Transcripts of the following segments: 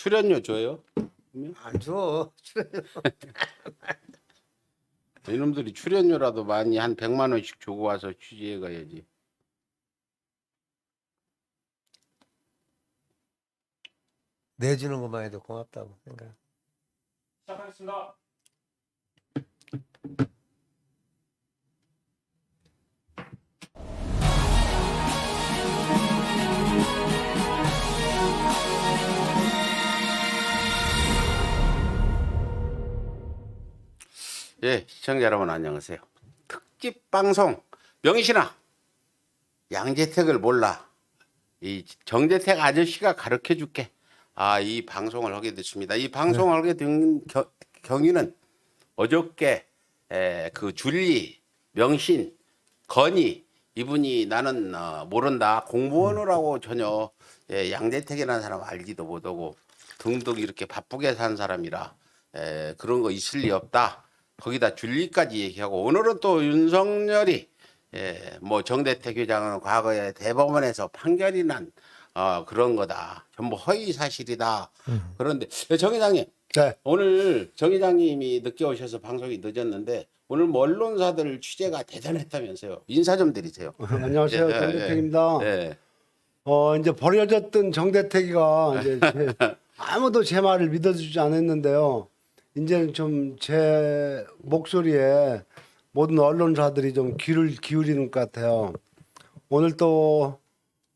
출연료 줘요? 안 줘. 이놈들이 출연료라도 많이 한 100만 원씩 주고 와서 취재해 가야지. 내주는 것만 해도 고맙다고 생각. 시작하겠습니다. 예, 시청자 여러분 안녕하세요. 특집 방송 명희신아 양재택을 몰라. 이 정재택 아저씨가 가르쳐 줄게. 이 방송을 하게 됐습니다. 이 방송을 하게 된 경위는 어저께 그 줄리, 명신, 건희 이분이 나는 모른다. 공무원이라고 전혀 양재택이라는 사람 알지도 못하고 등등 이렇게 바쁘게 산 사람이라 그런 거 있을 리 없다. 거기다 줄리까지 얘기하고 오늘은 또 윤석열이 뭐 정대택 회장은 과거에 대법원에서 판결이 난 그런 거다. 전부 허위 사실이다. 그런데 정 회장님, 네. 오늘 정 회장님이 늦게 오셔서 방송이 늦었는데 오늘 뭐 언론사들 취재가 대단했다면서요. 인사 좀 드리세요. 안녕하세요. 예, 정대택입니다. 예. 이제 버려졌던 정대택이가 이제 아무도 제 말을 믿어주지 않았는데요. 이제는 좀 제 목소리에 모든 언론사들이 좀 귀를 기울이는 것 같아요. 오늘 또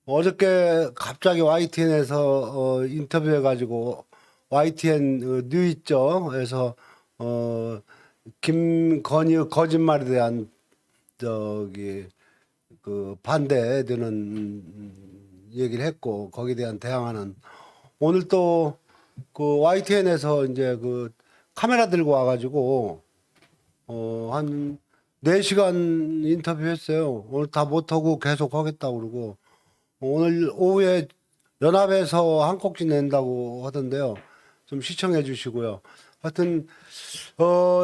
어저께 갑자기 YTN에서 인터뷰해가지고 YTN 뉴 있죠. 그래서 김건희 거짓말에 대한 그 반대되는 얘기를 했고 거기에 대한 대항하는 오늘 또 그 YTN에서 이제 그 카메라 들고 와가지고 한 4시간 인터뷰했어요. 오늘 다 못하고 계속 하겠다고 그러고 오늘 오후에 연합에서 한 꼭지 낸다고 하던데요. 좀 시청해 주시고요. 하여튼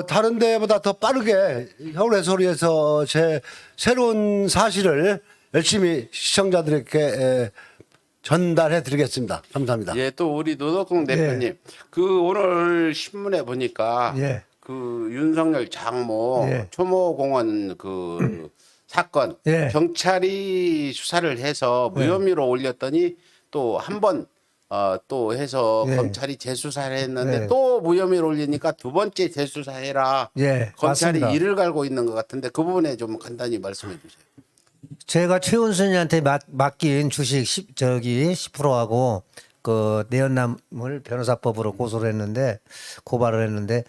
다른 데보다 더 빠르게 서울해소리에서 제 새로운 사실을 열심히 시청자들에게 전달해 드리겠습니다. 감사합니다. 예, 또 우리 노덕공 대표님, 그 오늘 신문에 보니까 예. 그 윤석열 장모 예. 초모공원 그 사건 예. 경찰이 수사를 해서 무혐의로 올렸더니 또 한 번 또 해서 예. 검찰이 재수사를 했는데 예. 또 무혐의로 올리니까 두 번째 재수사해라. 예, 검찰이 맞습니다. 이를 갈고 있는 것 같은데 그 부분에 좀 간단히 말씀해 주세요. 제가 최은순이한테 맡긴 주식 10%하고 그 내연남을 변호사법으로 고소를 했는데 고발을 했는데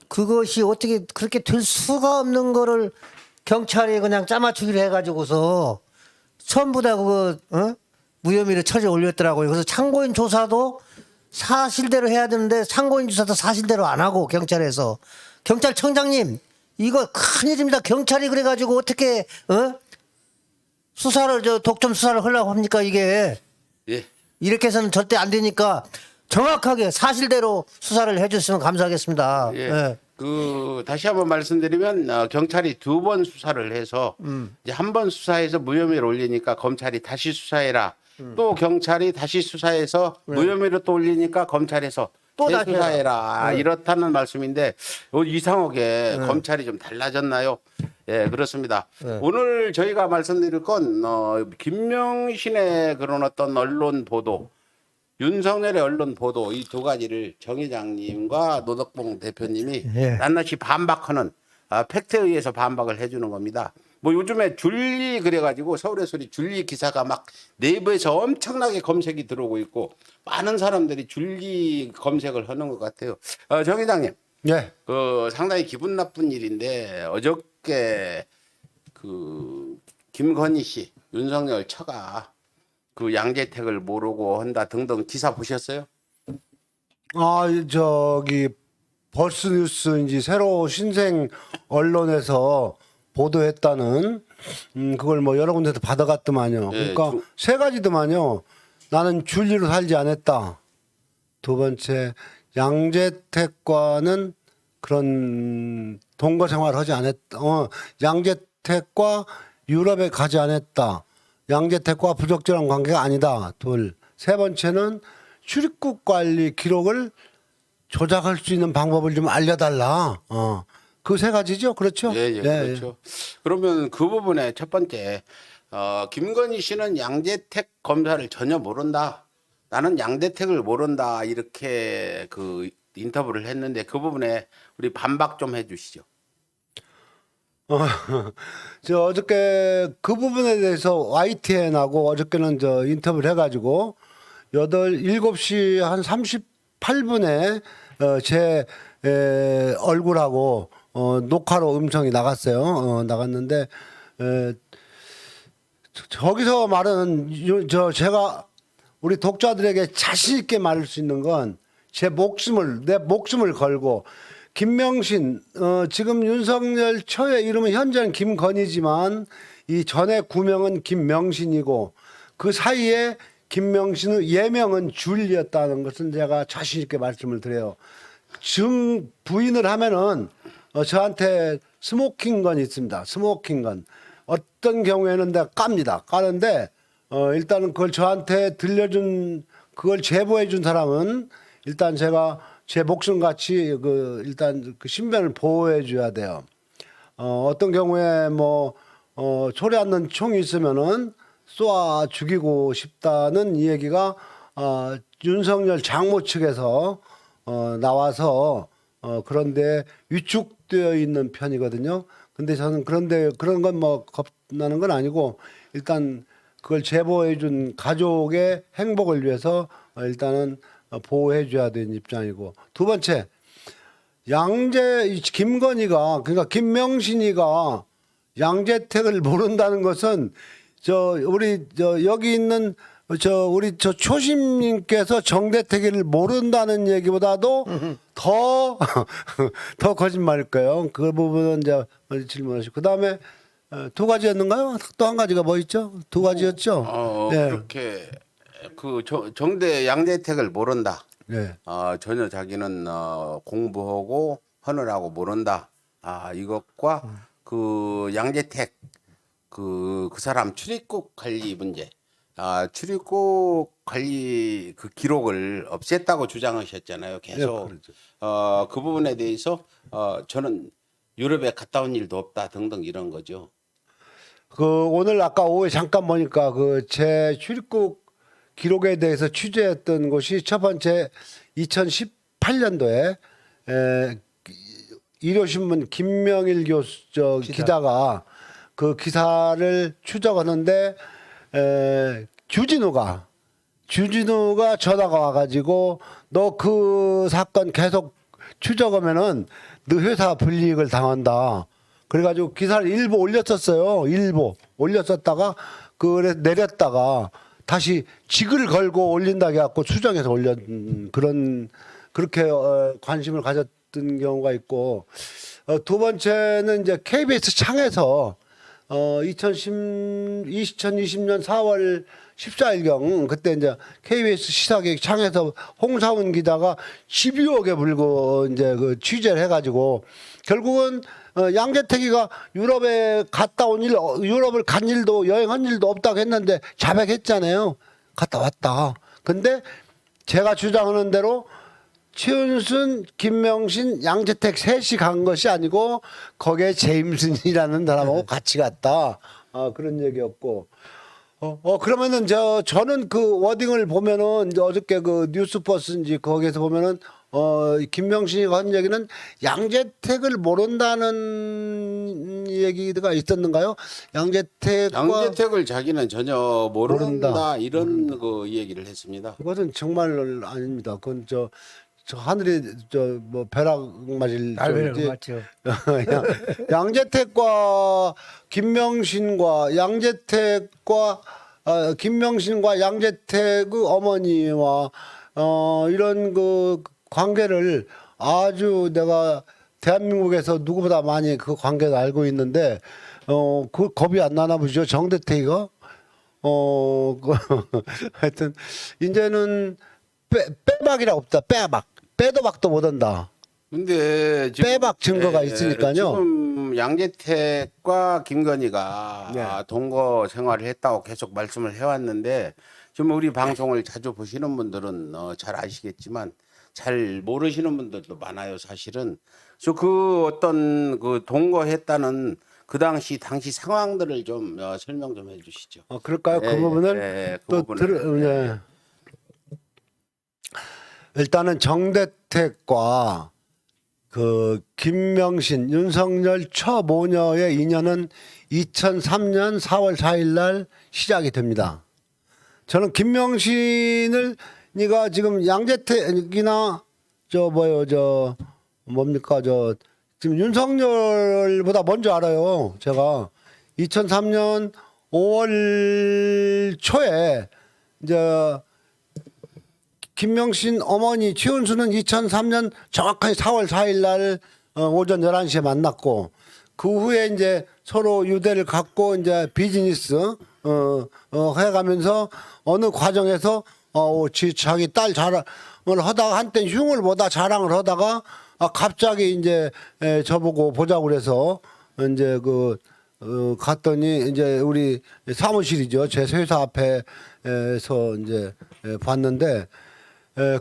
그것이 어떻게 그렇게 될 수가 없는 거를 경찰이 그냥 짜맞추기를 해가지고서 전부 다 그거 무혐의를 처리해 올렸더라고요. 그래서 참고인 조사도 사실대로 해야 되는데 참고인 조사도 사실대로 안 하고 경찰에서 경찰청장님 이거 큰일입니다. 경찰이 그래가지고 어떻게 수사를 독점 수사를 하려고 합니까 이게 예. 이렇게 해서는 절대 안 되니까 정확하게 사실대로 수사를 해줬으면 감사하겠습니다. 예. 예. 그 다시 한번 말씀드리면 경찰이 두 번 수사를 해서 이제 한 번 수사해서 무혐의를 올리니까 검찰이 다시 수사해라. 또 경찰이 다시 수사해서 무혐의로 또 올리니까 검찰에서 또 다시 재수사해라. 이렇다는 말씀인데 이상하게 검찰이 좀 달라졌나요? 예, 그렇습니다. 오늘 저희가 말씀드릴 건 김명신의 그런 어떤 언론 보도, 윤석열의 언론 보도 이 두 가지를 정 회장님과 노덕봉 대표님이 예. 낱낱이 반박하는 팩트에 의해서 반박을 해주는 겁니다. 뭐 요즘에 줄리 그래가지고 서울의 소리 줄리 기사가 막 네이버에서 엄청나게 검색이 들어오고 있고 많은 사람들이 줄리 검색을 하는 것 같아요. 정 회장님, 예. 그 상당히 기분 나쁜 일인데 어저께 그 김건희 씨, 윤석열 처가 그 양재택을 모르고 한다 등등 기사 보셨어요? 저기 벌스뉴스인지 새로 신생 언론에서 보도했다는 그걸 뭐 여러 군데서 받아갔더만요. 예, 그러니까 세 가지더만요. 나는 줄리로 살지 않았다. 두 번째 양재택과는 그런 동거 생활을 하지 않았다. 양재택과 유럽에 가지 않았다. 양재택과 부적절한 관계가 아니다. 둘. 세 번째는 출입국 관리 기록을 조작할 수 있는 방법을 좀 알려달라. 그 세 가지죠, 그렇죠? 예, 그렇죠. 그러면 그 부분에 첫 번째, 김건희 씨는 양재택 검사를 전혀 모른다. 나는 양재택을 모른다. 이렇게 그 인터뷰를 했는데 그 부분에 우리 반박 좀 해주시죠. 저 어저께 그 부분에 대해서 YTN하고 어저께는 저 인터뷰를 해가지고 7시 한 38분에 제 얼굴하고 녹화로 음성이 나갔어요. 나갔는데 저기서 말은 제가 우리 독자들에게 자신 있게 말할 수 있는 건 내 목숨을 걸고 김명신 지금 윤석열 처의 이름은 현재는 김건희지만 이 전에 구명은 김명신이고 그 사이에 김명신의 예명은 줄리였다는 것은 제가 자신 있게 말씀을 드려요. 증 부인을 하면은 저한테 스모킹건이 있습니다. 스모킹건. 어떤 경우에는 내가 깝니다. 까는데 일단은 그걸 저한테 들려준 그걸 제보해 준 사람은 일단 제가 제 목숨같이 일단 그 신변을 보호해 줘야 돼요. 어떤 경우에 뭐 소리 않는 총이 있으면은 쏘아 죽이고 싶다는 이 얘기가 윤석열 장모 측에서 나와서 그런데 위축되어 있는 편이거든요. 근데 저는 그런데 그런 건 뭐 겁나는 건 아니고 일단 그걸 제보해 준 가족의 행복을 위해서 일단은 보호해 줘야 되는 입장이고 두 번째 김건희가 그러니까 김명신이가 양재택을 모른다는 것은 여기 있는 우리 초심님께서 정대택을 모른다는 얘기보다도 더 거짓말일 거예요. 그 부분은 이제 질문하시고 그다음에 두 가지였는가요? 또 한 가지가 뭐 있죠? 두 가지였죠. 네. 그렇게 그 정대 양재택을 모른다. 네. 전혀 자기는 공부하고 하느라고 모른다. 이것과 그 양재택 그 사람 출입국 관리 문제. 출입국 관리 그 기록을 없앴다고 주장하셨잖아요. 계속. 네, 그렇죠. 그 부분에 대해서 저는 유럽에 갔다 온 일도 없다 등등 이런 거죠. 오늘 아까 오후에 잠깐 보니까 제 출입국 기록에 대해서 취재했던 곳이 첫 번째 2018년도에 일요신문 김명일 교수 기자가 그 기사를 추적하는데 주진우가 전화가 와가지고 너 그 사건 계속 추적하면은 너 회사 불이익을 당한다. 그래가지고 기사를 일부 올렸었어요. 일부 올렸었다가 그래 내렸다가 다시 직을 걸고 올린다 해갖고 수정해서 올린 그렇게 관심을 가졌던 경우가 있고 두 번째는 이제 KBS 창에서 2020년 4월 14일경 그때 이제 KBS 시사계획 창에서 홍사훈 기자가 12억에 불고 이제 그 취재를 해가지고 결국은 양재택이가 유럽에 갔다 온 유럽을 간 일도 여행한 일도 없다고 했는데 자백했잖아요. 갔다 왔다. 근데 제가 주장하는 대로 최은순, 김명신, 양재택 셋이 간 것이 아니고 거기에 제임슨이라는 사람하고 같이 갔다. 그런 얘기였고. 그러면은 저는 그 워딩을 보면은 이제 어저께 그 뉴스버스인지 거기에서 보면은 김명신이 한 얘기는 양재택을 모른다는 얘기가 있었는가요? 양재택을 자기는 전혀 모른다 이런 그 얘기를 했습니다. 그것은 정말 아닙니다. 그건 저 하늘이 뭐 벼락 맞을 알베르 맞죠. 양재택과 김명신과 양재택의 어머니와 이런 그 관계를 아주 내가 대한민국에서 누구보다 많이 그 관계를 알고 있는데 그 겁이 안 나나 보죠. 정대택이가 하여튼 이제는 빼박이라 없다. 빼도 박도 못한다. 근데 지금 빼박 증거가 있으니까요. 지금 양재택과 김건희가 네. 동거 생활을 했다고 계속 말씀을 해왔는데 좀 우리 방송을 자주 보시는 분들은 잘 아시겠지만 잘 모르시는 분들도 많아요, 사실은. 그래서 그 어떤 그 동거했다는 그 당시 상황들을 좀 설명 좀 해주시죠. 그럴까요? 예, 그 부분을 예, 그 또 부분을. 예. 일단은 정대택과 그 김명신, 윤석열 처모녀의 인연은 2003년 4월 4일 날 시작이 됩니다. 저는 김명신을 니가 지금 양재택이나 뭡니까 지금 윤석열보다 먼저 알아요. 제가 2003년 5월 초에 이제 김명신 어머니 최은수는 2003년 정확하게 4월 4일 날 오전 11시에 만났고 그 후에 이제 서로 유대를 갖고 이제 비즈니스 해가면서 어느 과정에서 자기 딸 자랑을 하다가 한때 흉을 보다 자랑을 하다가 갑자기 이제 저보고 보자고 그래서 이제 갔더니 이제 우리 사무실이죠. 제 회사 앞에서 이제 봤는데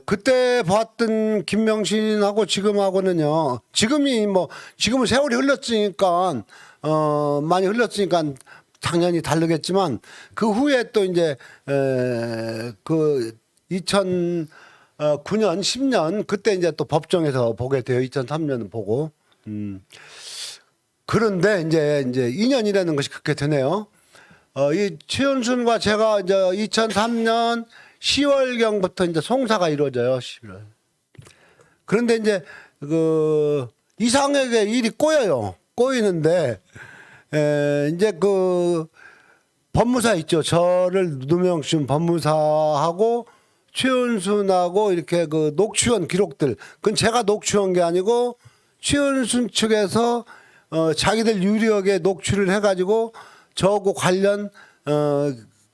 그때 봤던 김명신하고 지금하고는요. 지금은 세월이 흘렀으니까 많이 흘렀으니까 당연히 다르겠지만 그 후에 또 이제 그 2009년 10년 그때 이제 또 법정에서 보게 돼요. 2003년 보고 그런데 이제 인연이라는 것이 그렇게 되네요. 이 최은순과 제가 이제 2003년 10월경부터 이제 송사가 이루어져요. 11월. 그런데 이제 그 이상하게 일이 꼬여요. 꼬이는데 이제 그 법무사 있죠. 저를 누명씌운 법무사하고 최은순하고 이렇게 그 녹취원 기록들. 그건 제가 녹취한 게 아니고 최은순 측에서 자기들 유력에 녹취를 해가지고 저하고 관련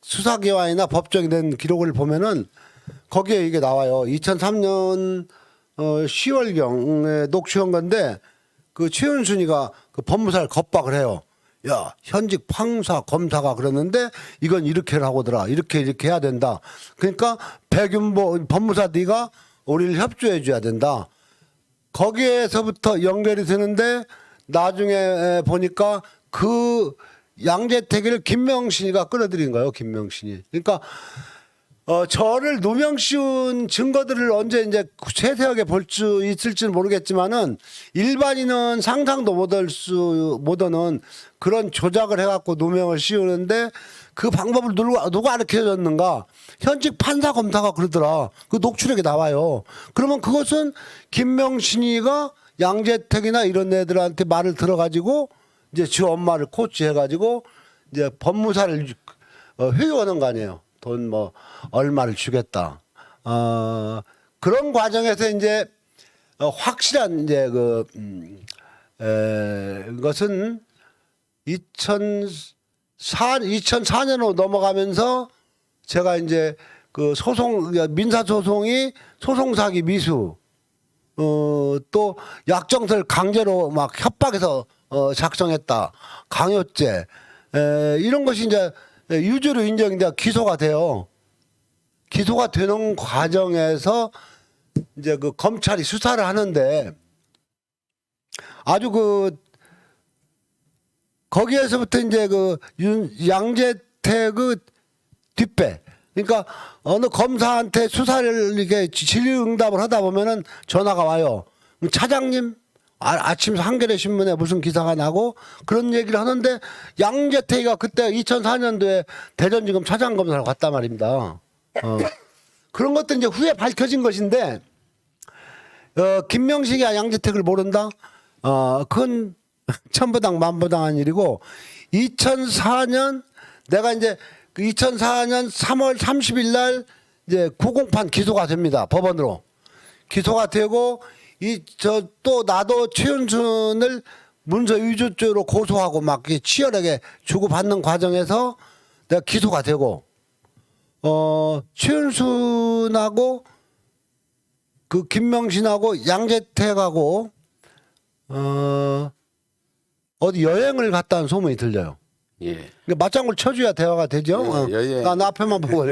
수사기관이나 법정이 된 기록을 보면은 거기에 이게 나와요. 2003년 10월경에 녹취한 건데 그 최은순이가 그 법무사를 겁박을 해요. 야, 현직 판사 검사가 그러는데 이건 이렇게 하고더라. 이렇게 해야 된다. 그러니까 백윤보 법무사 네가 우리를 협조해 줘야 된다. 거기에서부터 연결이 되는데 나중에 보니까 그 양재택을 김명신이가 끌어들인 거예요. 김명신이. 그러니까 저를 누명씌운 증거들을 언제 이제 세세하게 볼 수 있을지는 모르겠지만은 일반인은 상상도 못하는 그런 조작을 해갖고 누명을 씌우는데 그 방법을 누가 가르쳐줬는가? 현직 판사 검사가 그러더라. 그 녹취록에 나와요. 그러면 그것은 김명신이가 양재택이나 이런 애들한테 말을 들어가지고 이제 지 엄마를 코치해가지고 이제 법무사를 회유하는 거 아니에요. 돈 얼마를 주겠다. 그런 과정에서 이제 확실한 이제 것은 2004년으로 넘어가면서 제가 이제 그 민사 소송이 소송사기 미수 또 약정서를 강제로 막 협박해서 작성했다. 강요죄 이런 것이 이제 유죄로 인정이 돼 기소가 돼요. 기소가 되는 과정에서 이제 그 검찰이 수사를 하는데 아주 거기에서부터 이제 양재택 뒷배. 그러니까 어느 검사한테 수사를 이렇게 질의응답을 하다 보면은 전화가 와요. 차장님 아침 한겨레 신문에 무슨 기사가 나고 그런 얘기를 하는데 양재택이가 그때 2004년도에 대전지검 차장검사로 갔단 말입니다. 그런 것도 이제 후에 밝혀진 것인데 김명식이 양재택을 모른다? 그건 천부당 만부당한 일이고 2004년 내가 이제 2004년 3월 30일 날 이제 구공판 기소가 됩니다. 법원으로. 기소가 되고 또 나도 최은순을 문서 위조죄로 고소하고 막 치열하게 주고받는 과정에서 내가 기소가 되고 최은순하고 그 김명신하고 양재택하고 어디 여행을 갔다는 소문이 들려요. 예. 그러니까 맞장구를 쳐줘야 대화가 되죠. 예, 여행. 난 앞에만 보고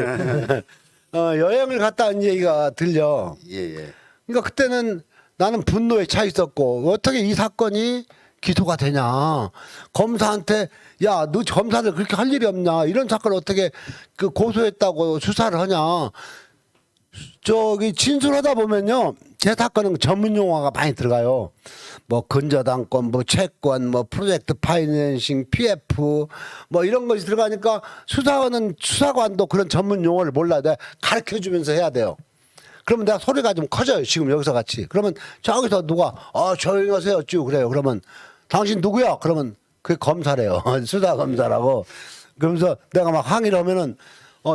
여행을 갔다 온 얘기가 들려. 예, 예. 그러니까 그때는 나는 분노에 차 있었고 어떻게 이 사건이 기소가 되냐. 검사한테 야, 너 검사를 그렇게 할 일이 없냐. 이런 사건을 어떻게 그 고소했다고 수사를 하냐. 저기 진술하다 보면요. 제 사건은 전문 용어가 많이 들어가요. 뭐 근저당권, 뭐 채권, 뭐 프로젝트 파이낸싱, PF 뭐 이런 것이 들어가니까 수사관도 그런 전문 용어를 몰라야 돼. 가르쳐 주면서 해야 돼요. 그러면 내가 소리가 좀 커져요. 지금 여기서 같이. 그러면 저기서 누가 조용히 하세요. 쭉 그래요. 그러면 당신 누구야? 그러면 그게 검사래요. 수사 검사라고. 그러면서 내가 막 항의를 하면은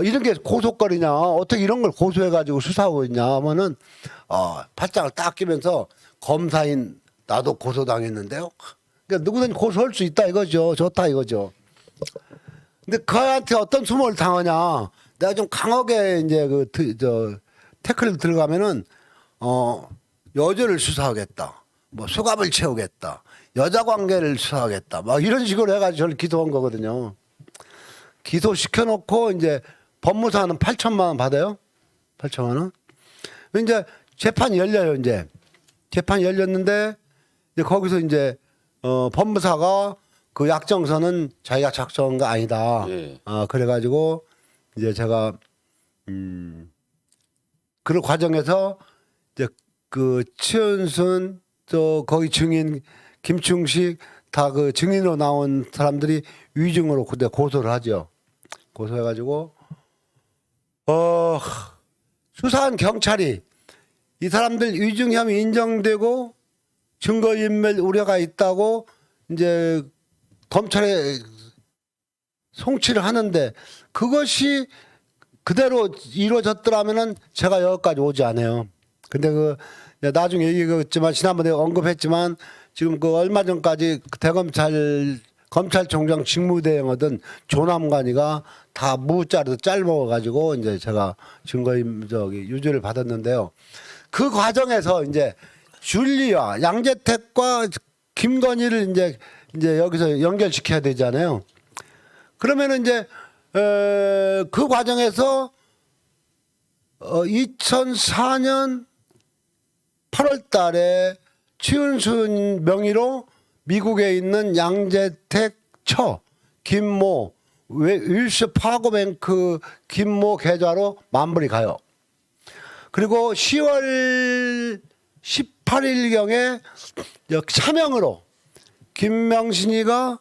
이런 게 고속거리냐? 어떻게 이런 걸 고소해가지고 수사하고 있냐? 하면은 팔짱을 딱 끼면서 검사인 나도 고소당했는데요. 그러니까 누구든 고소할 수 있다 이거죠. 좋다 이거죠. 근데 그한테 어떤 수모를 당하냐? 내가 좀 강하게 이제 태클을 들어가면은 여죄를 수사하겠다. 뭐 수갑을 채우겠다. 여자 관계를 수사하겠다. 막 이런 식으로 해가지고 저를 기소한 거거든요. 기소시켜놓고 이제 법무사는 8천만 원 받아요. 8천만 원. 이제 재판이 열려요. 이제 재판이 열렸는데 이제 거기서 이제 법무사가 그 약정서는 자기가 작성한 거 아니다. 예. 그래가지고 이제 제가 그런 과정에서 이제 그 최은순 또 거기 증인 김충식 다 그 증인으로 나온 사람들이 위증으로 그때 고소를 하죠. 고소해가지고 수사한 경찰이 이 사람들 위증 혐의 인정되고 증거인멸 우려가 있다고 이제 검찰에 송치를 하는데 그것이 그대로 이루어졌더라면은 제가 여기까지 오지 않아요. 근데 그 나중에 얘기했지만 지난번에 언급했지만 지금 그 얼마 전까지 검찰총장 직무대행하던 조남관이가 다 무자로 짧아가지고 이제 제가 유죄를 받았는데요. 그 과정에서 이제 줄리와 양재택과 김건희를 이제 여기서 연결시켜야 되잖아요. 그러면은 이제 그 과정에서 2004년 8월 달에 최은순 명의로 미국에 있는 양재택 김모 윌스 파고뱅크 김모 계좌로 만불이 가요. 그리고 10월 18일경에 차명으로 김명신이가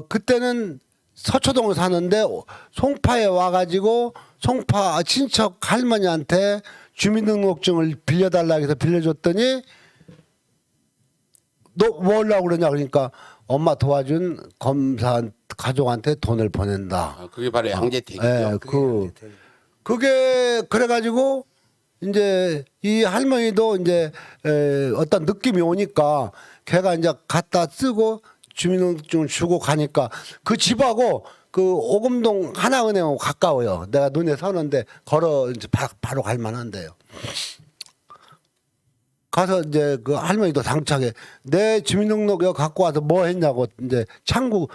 그때는 서초동을 사는데 송파에 와가지고 송파 친척 할머니한테 주민등록증을 빌려달라고 해서 빌려줬더니 너 뭐 하려고 그러냐 그러니까 엄마 도와준 검사 가족한테 돈을 보낸다. 그게 바로 양재택이죠. 네, 그게 그래가지고 이제 이 할머니도 이제 어떤 느낌이 오니까 걔가 이제 갖다 쓰고 주민등록증을 주고 가니까 그 집하고 그 오금동 하나은행하고 가까워요. 내가 눈에 서는데 걸어 이제 바로 갈 만한데요. 가서 이제 그 할머니도 당차게 내 주민등록 여기 갖고 와서 뭐 했냐고 이제 창구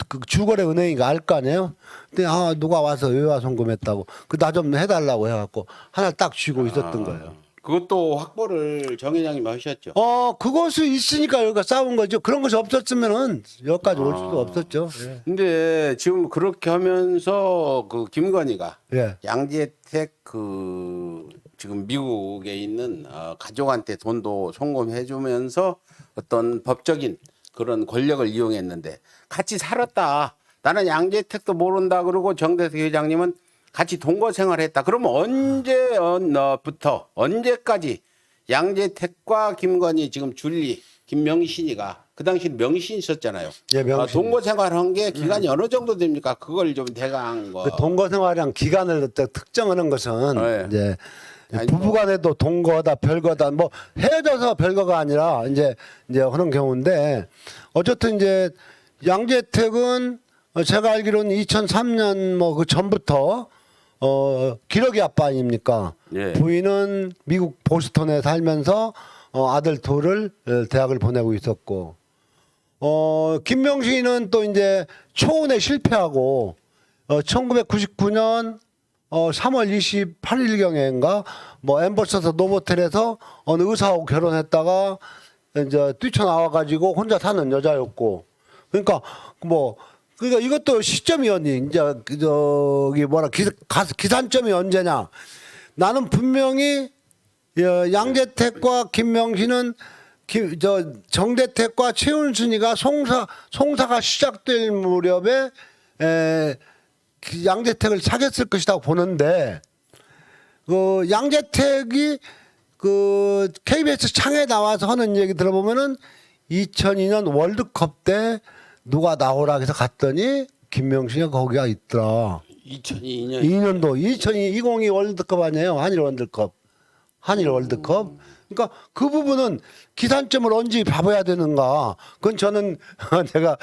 그 주거래 은행이가 알 거 아니에요. 근데 누가 와서 외화 송금했다고 그 나 좀 해달라고 해갖고 하나 딱 쥐고 있었던 거예요. 그것도 확보를 정 회장님이 하셨죠. 그것이 있으니까 여기가 싸운 거죠. 그런 것이 없었으면은 여기까지 올 수도 없었죠. 예. 근데 지금 그렇게 하면서 그 김건희가 예. 양재택 지금 미국에 있는 가족한테 돈도 송금해주면서 어떤 법적인 그런 권력을 이용했는데 같이 살았다. 나는 양재택도 모른다. 그러고 정대석 회장님은 같이 동거 생활했다. 그러면 언제까지 양재택과 김건희 지금 줄리 김명신이가 그 당시 명신 있었잖아요. 예, 명신. 동거 생활한 게 기간이 어느 정도 됩니까? 그걸 좀 대강한 거. 그 동거 생활이랑 기간을 특정하는 것은 네. 이제 아니, 부부간에도 동거다 별거다 뭐 헤어져서 별거가 아니라 이제 그런 경우인데 어쨌든 이제 양재택은 제가 알기로는 2003년 뭐 그 전부터 기러기 아빠 아닙니까? 예. 부인은 미국 보스턴에 살면서 아들 둘을 대학을 보내고 있었고 김명신은 또 이제 초원에 실패하고 1999년 3월 28일경인가 뭐 엠버서더 노보텔에서 어느 의사하고 결혼했다가 이제 뛰쳐나와 가지고 혼자 사는 여자였고 그러니까 그러니까 이것도 시점이었니 이제 저기 뭐라 기산점이 언제냐 나는 분명히 양재택과 김명신은 정대택과 최은순이가 송사가 시작될 무렵에 양재택을 사귀었을 것이라고 보는데 그 양재택이 그 KBS 창에 나와서 하는 얘기 들어보면은 2002년 월드컵 때 누가 나오라 해서 갔더니 김명신이 거기가 있더라. 2002년 2년도 2002 월드컵 아니에요. 한일 월드컵. 그러니까 그 부분은 기산점을 언제 봐봐야 되는가. 그건 저는 제가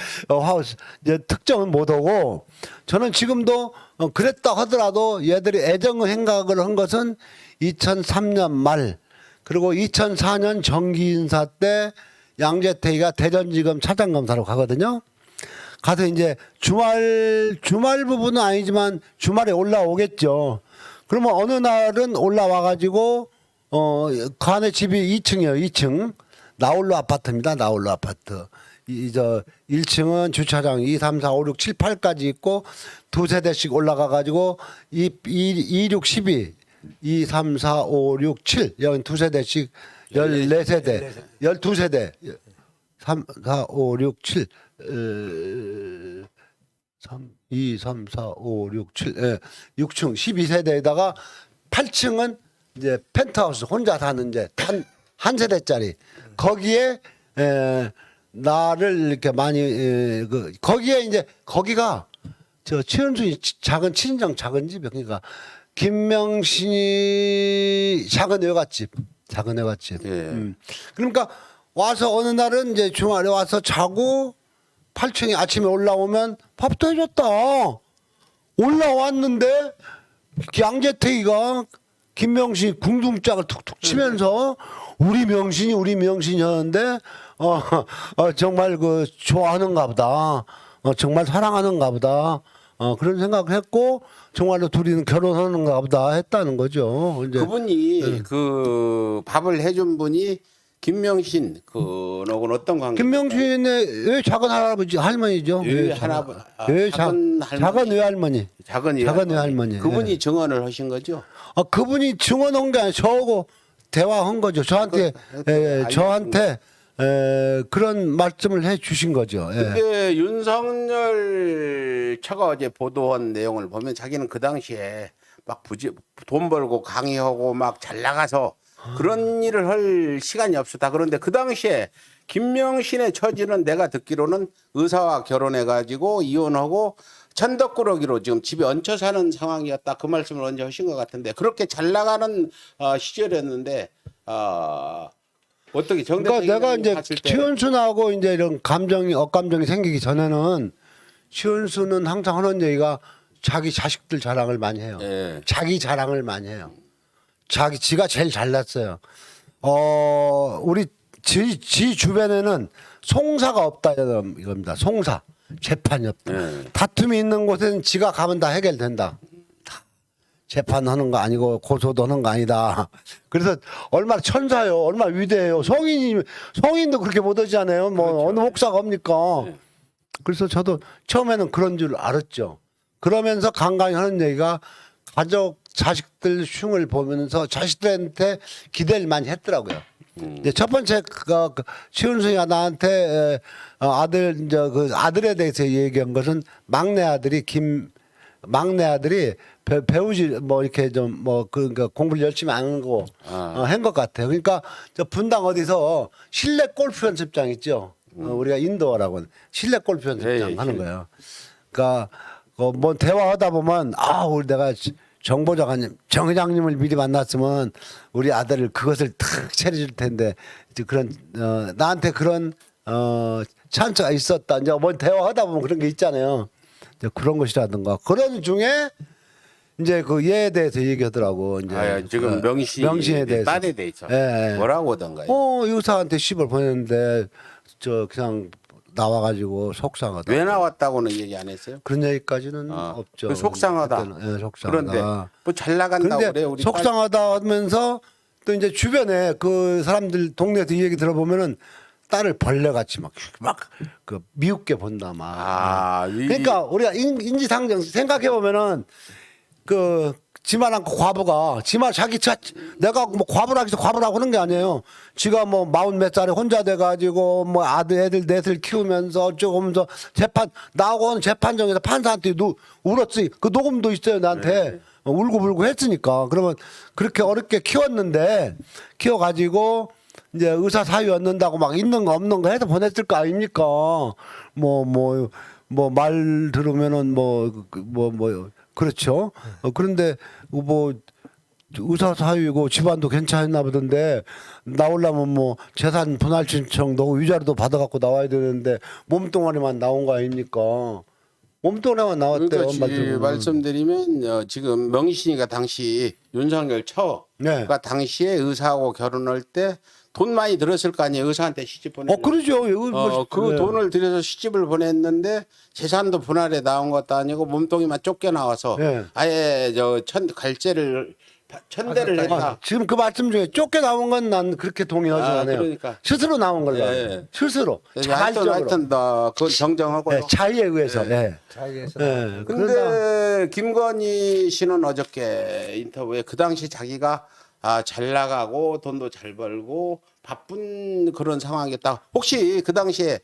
이제 특정은 못하고 저는 지금도 그랬다 하더라도 얘들이 애정 행각을 한 것은 2003년 말 그리고 2004년 정기 인사 때 양재택이가 대전지검 차장검사로 가거든요. 가서 이제 주말 부분은 아니지만 주말에 올라오겠죠. 그러면 어느 날은 올라와 가지고 그 안에 집이 2층이에요. 2층. 나홀로 아파트입니다. 나홀로 아파트. 1층은 주차장 2, 3, 4, 5, 6, 7, 8까지 있고 두세 대씩 올라가 가지고 2, 6, 12, 2, 3, 4, 5, 6, 7 여기 두세 대씩 14세대, 12세대 3, 4, 5, 6, 7 3, 2, 3, 4, 5, 6, 7 6층 12세대에다가 8층은 이제 펜트하우스 혼자 사는 이제 한 세대짜리 거기에 나를 이렇게 많이 거기에 이제 거기가 저 최은순이 작은 친정 작은 집 그러니까 김명신이 작은 외갓집 예. 그러니까 와서 어느 날은 이제 주말에 와서 자고 8층에 아침에 올라오면 밥도 해줬다 올라왔는데 양재택이가 김명신이 궁둥짝을 툭툭 치면서 우리 명신이 하는데 정말 그 좋아하는가 보다 정말 사랑하는가 보다 그런 생각을 했고 정말로 둘이는 결혼하는가 보다 했다는 거죠. 이제 그분이 그 밥을 해준 분이 김명신 그하고는 어떤 관계? 김명신의 왜 작은 할머니죠. 작은 외할머니. 작은 외할머니. 그분이 증언을 하신 거죠? 그분이 증언한 게 아니라 저하고 대화한 거죠. 저한테 그런 말씀을 해 주신 거죠. 예. 근데 윤석열 차가 어제 보도한 내용을 보면 자기는 그 당시에 막 돈 벌고 강의하고 막 잘 나가서 그런 일을 할 시간이 없었다. 그런데 그 당시에 김명신의 처지는 내가 듣기로는 의사와 결혼해가지고 이혼하고 천덕꾸러기로 지금 집에 얹혀 사는 상황이었다. 그 말씀을 언제 하신 것 같은데 그렇게 잘 나가는 시절이었는데 어떻게 그러니까 내가 이제 봤을 때 최은순하고 이제 이런 억감정이 생기기 전에는 최은순은 항상 하는 얘기가 자기 자식들 자랑을 많이 해요. 예. 자기 자랑을 많이 해요. 지가 제일 잘났어요. 우리 지 주변에는 송사가 없다 이겁니다. 송사 재판이 없다. 다툼이 있는 곳에는 지가 가면 다 해결된다. 재판하는 거 아니고 고소도 하는 거 아니다. 그래서 얼마나 천사요, 얼마나 위대해요. 성인도 그렇게 못하잖아요. 뭐 그렇죠. 어느 목사가 합니까? 그래서 저도 처음에는 그런 줄 알았죠. 그러면서 간간히 하는 얘기가 가족 자식들 흉을 보면서 자식들한테 기대를 많이 했더라고요. 이제 첫 번째 최은순이가 나한테 아들에 대해서 얘기한 것은 막내 아들이 배우지 뭐 이렇게 좀 뭐 그러니까 공부를 열심히 안 하고 한 것 같아요. 그러니까 저 분당 어디서 실내 골프 연습장 있죠. 우리가 인도어라고 하는 실내 골프 연습장 하는 거예요. 그러니까 뭐 대화하다 보면 우리 내가 정 회장님을 미리 만났으면 우리 아들을 그것을 탁 차려줄 텐데 이제 그런 나한테 그런 찬스가 있었다. 이제 뭐 대화하다 보면 그런 게 있잖아요. 이제 그런 것이라든가 그런 중에 이제 그 얘에 대해서 얘기하더라고. 이제 지금 명신에 대해서 딸에 대해서 예. 뭐라고 하던가요? 의사한테 10을 보냈는데 저 그냥 나와가지고 속상하다. 왜 나왔다고는 얘기 안 했어요? 그런 얘기까지는 없죠. 그 속상하다. 그때는. 예, 속상하다. 그런데 뭐 잘 나간다고 그런데 그래 우리 속상하다 하면서 또 이제 주변에 그 사람들 동네에서 이 얘기 들어보면은 딸을 벌레같이 막 그 미웃게 본다 막. 그러니까 우리가 인지상정 생각해 보면은 그 지만 않고 과부가 내가 뭐 과부라고 해서 과부라고 하는 게 아니에요. 지가 뭐 40 몇 살에 혼자 돼가지고 뭐 애들 넷을 키우면서 어쩌고 하면서 재판 나오고 재판정에서 판사한테 울었지. 그 녹음도 있어요 나한테. 울고불고 했으니까. 그러면 그렇게 어렵게 키웠는데 키워가지고 이제 의사 사유 얻는다고 막 있는 거 없는 거 해서 보냈을 거 아닙니까? 뭐 말 들으면은 그렇죠. 그런데 뭐 의사 사유이고 집안도 괜찮나 보던데 나오려면 뭐 재산 분할 신청도 위자료도 받아갖고 나와야 되는데 몸뚱아리만 나온 거 아닙니까? 몸뚱아리만 나왔대요. 그러니까 말씀드리면 지금 명신이가 당시 윤석열 처가 네. 당시에 의사하고 결혼할 때 돈 많이 들었을 거 아니에요. 의사한테 시집 보내. 그러죠. 그 네. 돈을 들여서 시집을 보냈는데 재산도 분할에 나온 것도 아니고 몸뚱이만 쫓겨 나와서 네. 아예 천대를 했다. 지금 그 말씀 중에 쫓겨 나온 건 난 그렇게 동의하지 않아요. 그러니까. 스스로 나온 걸로. 예. 스스로. 자발적으로. 하여튼 그건 정정하고요. 네, 자의에 의해서. 예. 자기에서 예. 그러다 근데 김건희 씨는 어저께 인터뷰에 그 당시 자기가 잘 나가고 돈도 잘 벌고 바쁜 그런 상황이었다. 혹시 그 당시에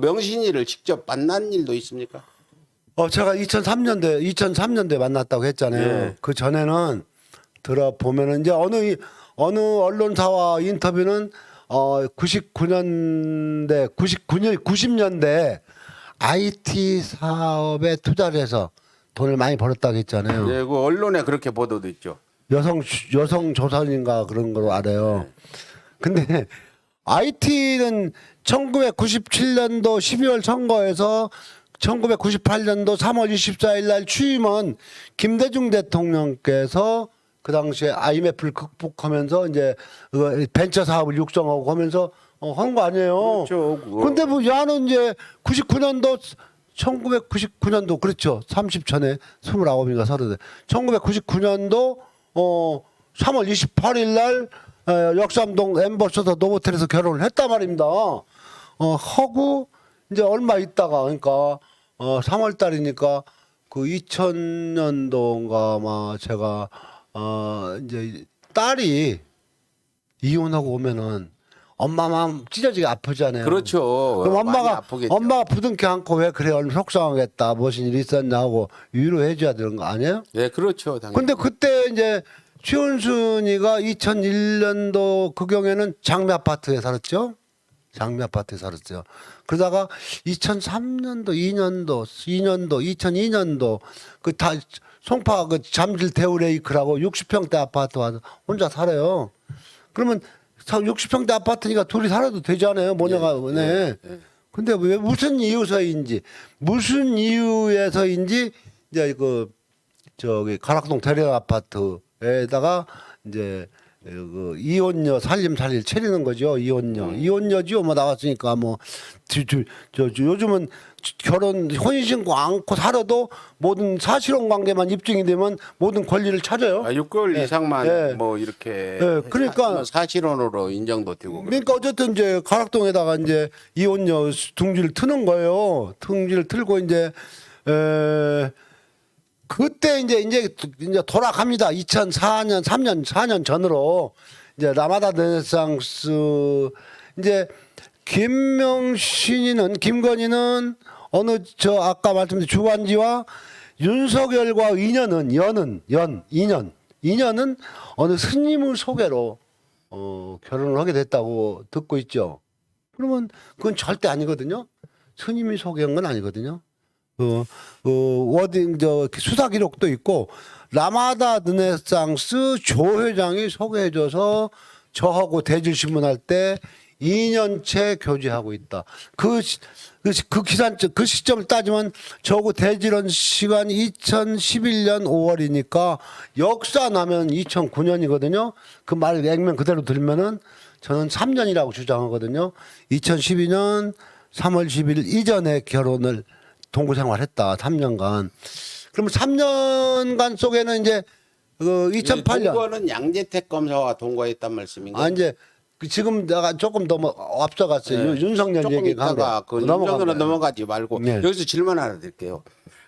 명신이를 직접 만난 일도 있습니까? 제가 2003년도에 만났다고 했잖아요. 예. 그 전에는 들어보면은 이제 어느 언론사와 인터뷰는 90년대 IT 사업에 투자를 해서 돈을 많이 벌었다고 했잖아요. 네, 그 언론에 그렇게 보도도 있죠. 여성 조선인가 그런 걸로 알아요. 근데 IT는 1997년도 12월 선거에서 1998년도 3월 24일 날 취임한 김대중 대통령께서 그 당시에 IMF를 극복하면서 이제 벤처 사업을 육성하고 하면서 한 거 아니에요. 그렇죠. 근데 뭐 야는 이제 1999년도 그렇죠. 30전에 29인가 30대. 1999년도 3월 28일 날 역삼동 엠버서더 노보텔에서 결혼을 했단 말입니다. 하고 이제 얼마 있다가 그러니까 3월 달이니까 그 2000년도인가 아마 제가 이제 딸이 이혼하고 오면은 엄마 마음 찢어지게 아프잖아요. 그렇죠. 그럼 많이 아프겠죠. 엄마가 부둥켜 안고 왜 그래 얼마 속상하겠다 무슨 일이 있었냐 하고 위로해 줘야 되는 거 아니에요? 네, 그렇죠. 당연히. 근데 그때 이제 최은순이가 2001년도 그 경에는 장미 아파트에 살았죠. 장미 아파트에 살았죠. 그러다가 2003년도, 2002년도 그 다 송파 그 잠실 데우레이크라고 60평대 아파트 와서 혼자 살아요. 그러면 60평대 아파트니까 둘이 살아도 되잖아요. 모녀가 네. 근데 왜 무슨 이유에서인지 이제 그 저기 가락동 대려 아파트에다가 이제 그 이혼녀 살림 차리는 거죠. 이혼녀지요. 뭐 나왔으니까 뭐 요즘은 결혼 혼인신고 않고 살아도 모든 사실혼 관계만 입증이 되면 모든 권리를 찾아요. 6개월 이상만 네. 뭐 이렇게 그러니까 사실혼으로 인정도 되고. 그러니까 어쨌든 이제 가락동에다가 이제 이혼녀 둥지를 트는 거예요. 둥지를 틀고 이제 그때 이제 돌아갑니다. 2004년 4년 전으로 이제 라마다 르네상스 이제 김건희는 어느 아까 말씀드린 주관지와 윤석열과 인연은 어느 스님의 소개로 결혼을 하게 됐다고 듣고 있죠. 그러면 그건 절대 아니거든요. 스님이 소개한 건 아니거든요. 워딩 수사 기록도 있고 라마다 르네상스 조 회장이 소개해줘서 저하고 대질 신문할 때 2년째 교제하고 있다. 그 시점을 따지면 저하고 대질한 시간이 2011년 5월이니까 역사 나면 2009년이거든요. 그 말 액면 그대로 들면은 저는 3년이라고 주장하거든요. 2012년 3월 10일 이전에 결혼을 동거 생활했다. 3년간. 그러면 3년간 속에는 이제 2008년 동거는 양재택 검사와 동거했단 말씀인가요? 이제 지금 내가 조금 더 앞서갔어요. 네. 윤석열 조금 얘기가 있다가 그 윤석열로 넘어가지 말고 네. 여기서 질문 하나 드릴게요.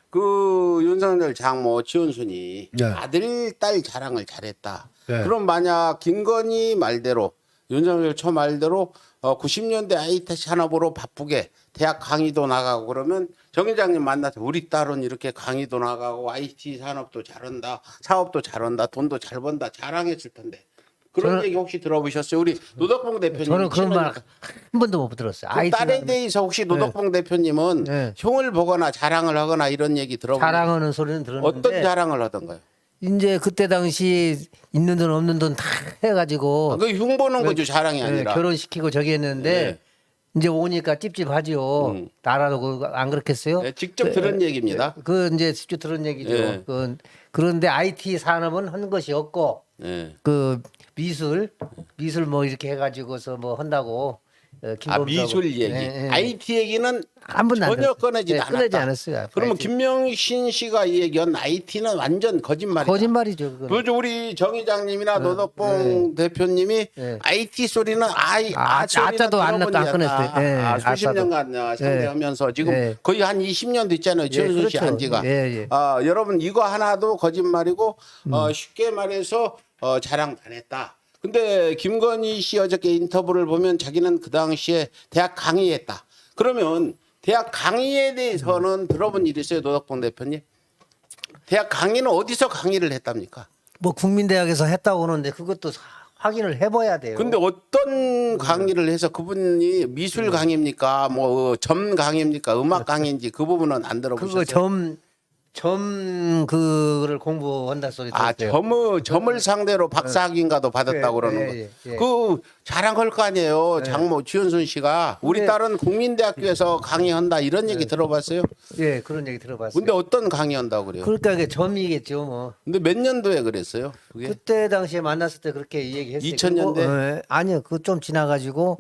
그 윤석열 장모 지원순이 네. 아들 딸 자랑을 잘했다. 네. 그럼 만약 김건희 말대로 윤석열 초 말대로 90년대 IT 산업으로 바쁘게 대학 강의도 나가고 그러면 정 회장님 만나서 우리 딸은 이렇게 강의도 나가고 IT 산업도 잘한다, 사업도 잘한다, 돈도 잘 번다 자랑했을 텐데 그런 얘기 혹시 들어보셨어요? 우리 노덕봉 대표님 저는 그런 말 한 번도 못 들었어요. 그 딸에 대해서 혹시 노덕봉 대표님은 네. 형을 보거나 자랑을 하거나 이런 얘기 들어보셨어요? 자랑하는 소리는 들었는데 어떤 자랑을 하던가요? 이제 그때 당시 있는 돈 없는 돈 다 해가지고 그 흉보는 거죠 자랑이 아니라. 결혼시키고 저기 했는데 네. 이제 오니까 찝찝하지요. 나라도 안 그렇겠어요? 네, 직접 들은 얘기입니다. 그 이제 직접 들은 얘기죠. 네. 그런데 IT 산업은 한 것이 없고 네. 그 미술 뭐 이렇게 해가지고서 뭐 한다고 김범수하고. 미술 얘기, 네, 네. IT 얘기는 한 번도 안 전혀 들었어요. 꺼내지 네, 않았다. 꺼내지 않았어요. 그러면 IT. 김명신 씨가 이 얘기한 IT는 완전 거짓말이다. 거짓말이죠. 그거는. 그죠 우리 정 회장님이나 노덕봉 대표님이 네. IT 소리는 아짜도 안 났다, 안 꺼냈어요. 네, 수십 아짜도. 년간 상대하면서 지금 네. 거의 한 20년 됐잖아요. 지원순 씨 그렇죠. 한 지가. 예, 예. 여러분 이거 하나도 거짓말이고 쉽게 말해서 자랑 안 했다. 근데 김건희 씨 어저께 인터뷰를 보면 자기는 그 당시에 대학 강의했다. 그러면 대학 강의에 대해서는 들어본 일 있어요, 노덕봉 대표님? 대학 강의는 어디서 강의를 했답니까? 뭐 국민대학에서 했다고 하는데 그것도 확인을 해봐야 돼요. 근데 어떤 강의를 해서 그분이 미술 강의입니까? 뭐 점 강의입니까? 음악 강의인지 그 부분은 안 들어보셨어요? 그거 점 그를 공부한다 소리 들었어요. 점을 상대로 박사학위인가도 받았다고 네, 그러는 네, 거. 예. 그 자랑할 거 아니에요. 장모 지원순 씨가 우리 네. 딸은 국민대학교에서 강의한다 이런 얘기 들어봤어요? 예, 그런 얘기 들어봤어요. 근데 어떤 강의한다고 그래요? 그러니까 그게 점이겠죠, 뭐. 근데 몇 년도에 그랬어요? 그게? 그때 당시에 만났을 때 그렇게 얘기했어요. 2000년대? 그리고, 아니요, 그거 좀 지나가지고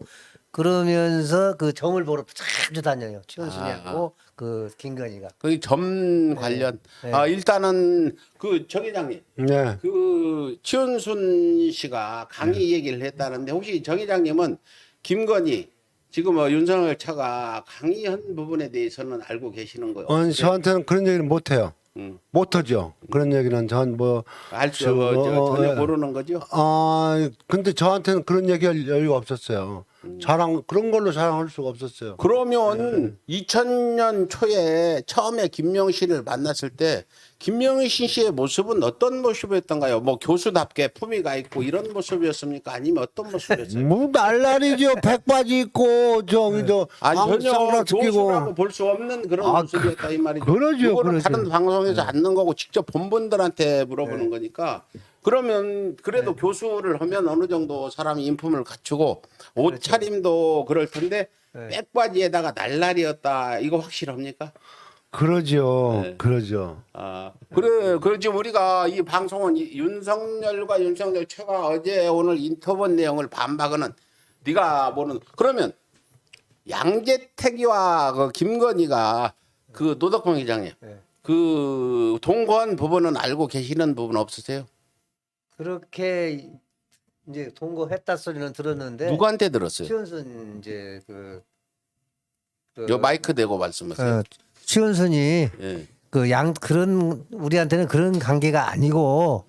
그러면서 그 점을 보러 자주 다녀요. 최원순이하고 그 김건희가. 그 점 관련. 네. 일단은 그 정 회장님. 네. 그 최은순 씨가 강의 얘기를 했다는데 혹시 정 회장님은 김건희 지금 윤석열 차가 강의한 부분에 대해서는 알고 계시는 거예요? 저한테는 그런 얘기는 못 해요. 음. 못하죠. 그런 얘기는 전 뭐 전혀 모르는 거죠? 근데 저한테는 그런 얘기할 여유가 없었어요. 그런 걸로 자랑할 수가 없었어요. 그러면 2000년 초에 처음에 김명신을 만났을 때 김명신 씨의 모습은 어떤 모습이었던가요? 뭐 교수답게 품위가 있고 이런 모습이었습니까? 아니면 어떤 모습이었어요? 뭐 날라리죠. 백바지 입고 저기도 아니 전혀 선글라스 끼고. 교수라고 볼 수 없는 그런 모습이었다 이 말이죠. 그러죠, 이거는 그러죠. 다른 방송에서 앉는 거고 직접 본분들한테 물어보는 거니까. 그러면 그래도 교수를 하면 어느 정도 사람이 인품을 갖추고 옷차림도 그럴 텐데 백바지에다가 날라리였다 이거 확실합니까? 그러죠. 네. 그러죠. 그래 지금 우리가 이 방송은 윤석열과 윤석열 최가 어제 오늘 인터뷰 내용을 반박하는 네가 모르는 그러면 양재택이와 그 김건희가 그 노덕봉 회장님 그 동거한 부분은 알고 계시는 부분 없으세요? 그렇게 이제 동거했다 소리는 들었는데 누구한테 들었어요? 최원순 이제 요 마이크 대고 말씀하세요. 최원순이 예. 그런 우리한테는 그런 관계가 아니고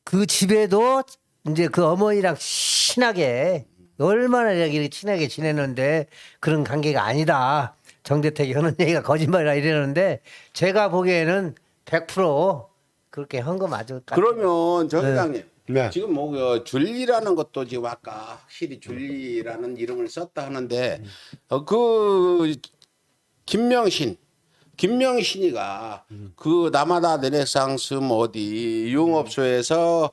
그 집에도 이제 그 어머니랑 친하게 얼마나 이렇게 친하게 지내는데 그런 관계가 아니다. 정대택이 하는 얘기가 거짓말이라 이러는데 제가 보기에는 100% 그렇게 한 거 맞을 것 같아요. 그러면 정 회장님 네. 지금 뭐 줄리라는 것도 지금 아까 확실히 줄리라는 이름을 썼다 하는데 그 김명신이가 그 남아다 르네상스 뭐 어디 유흥업소에서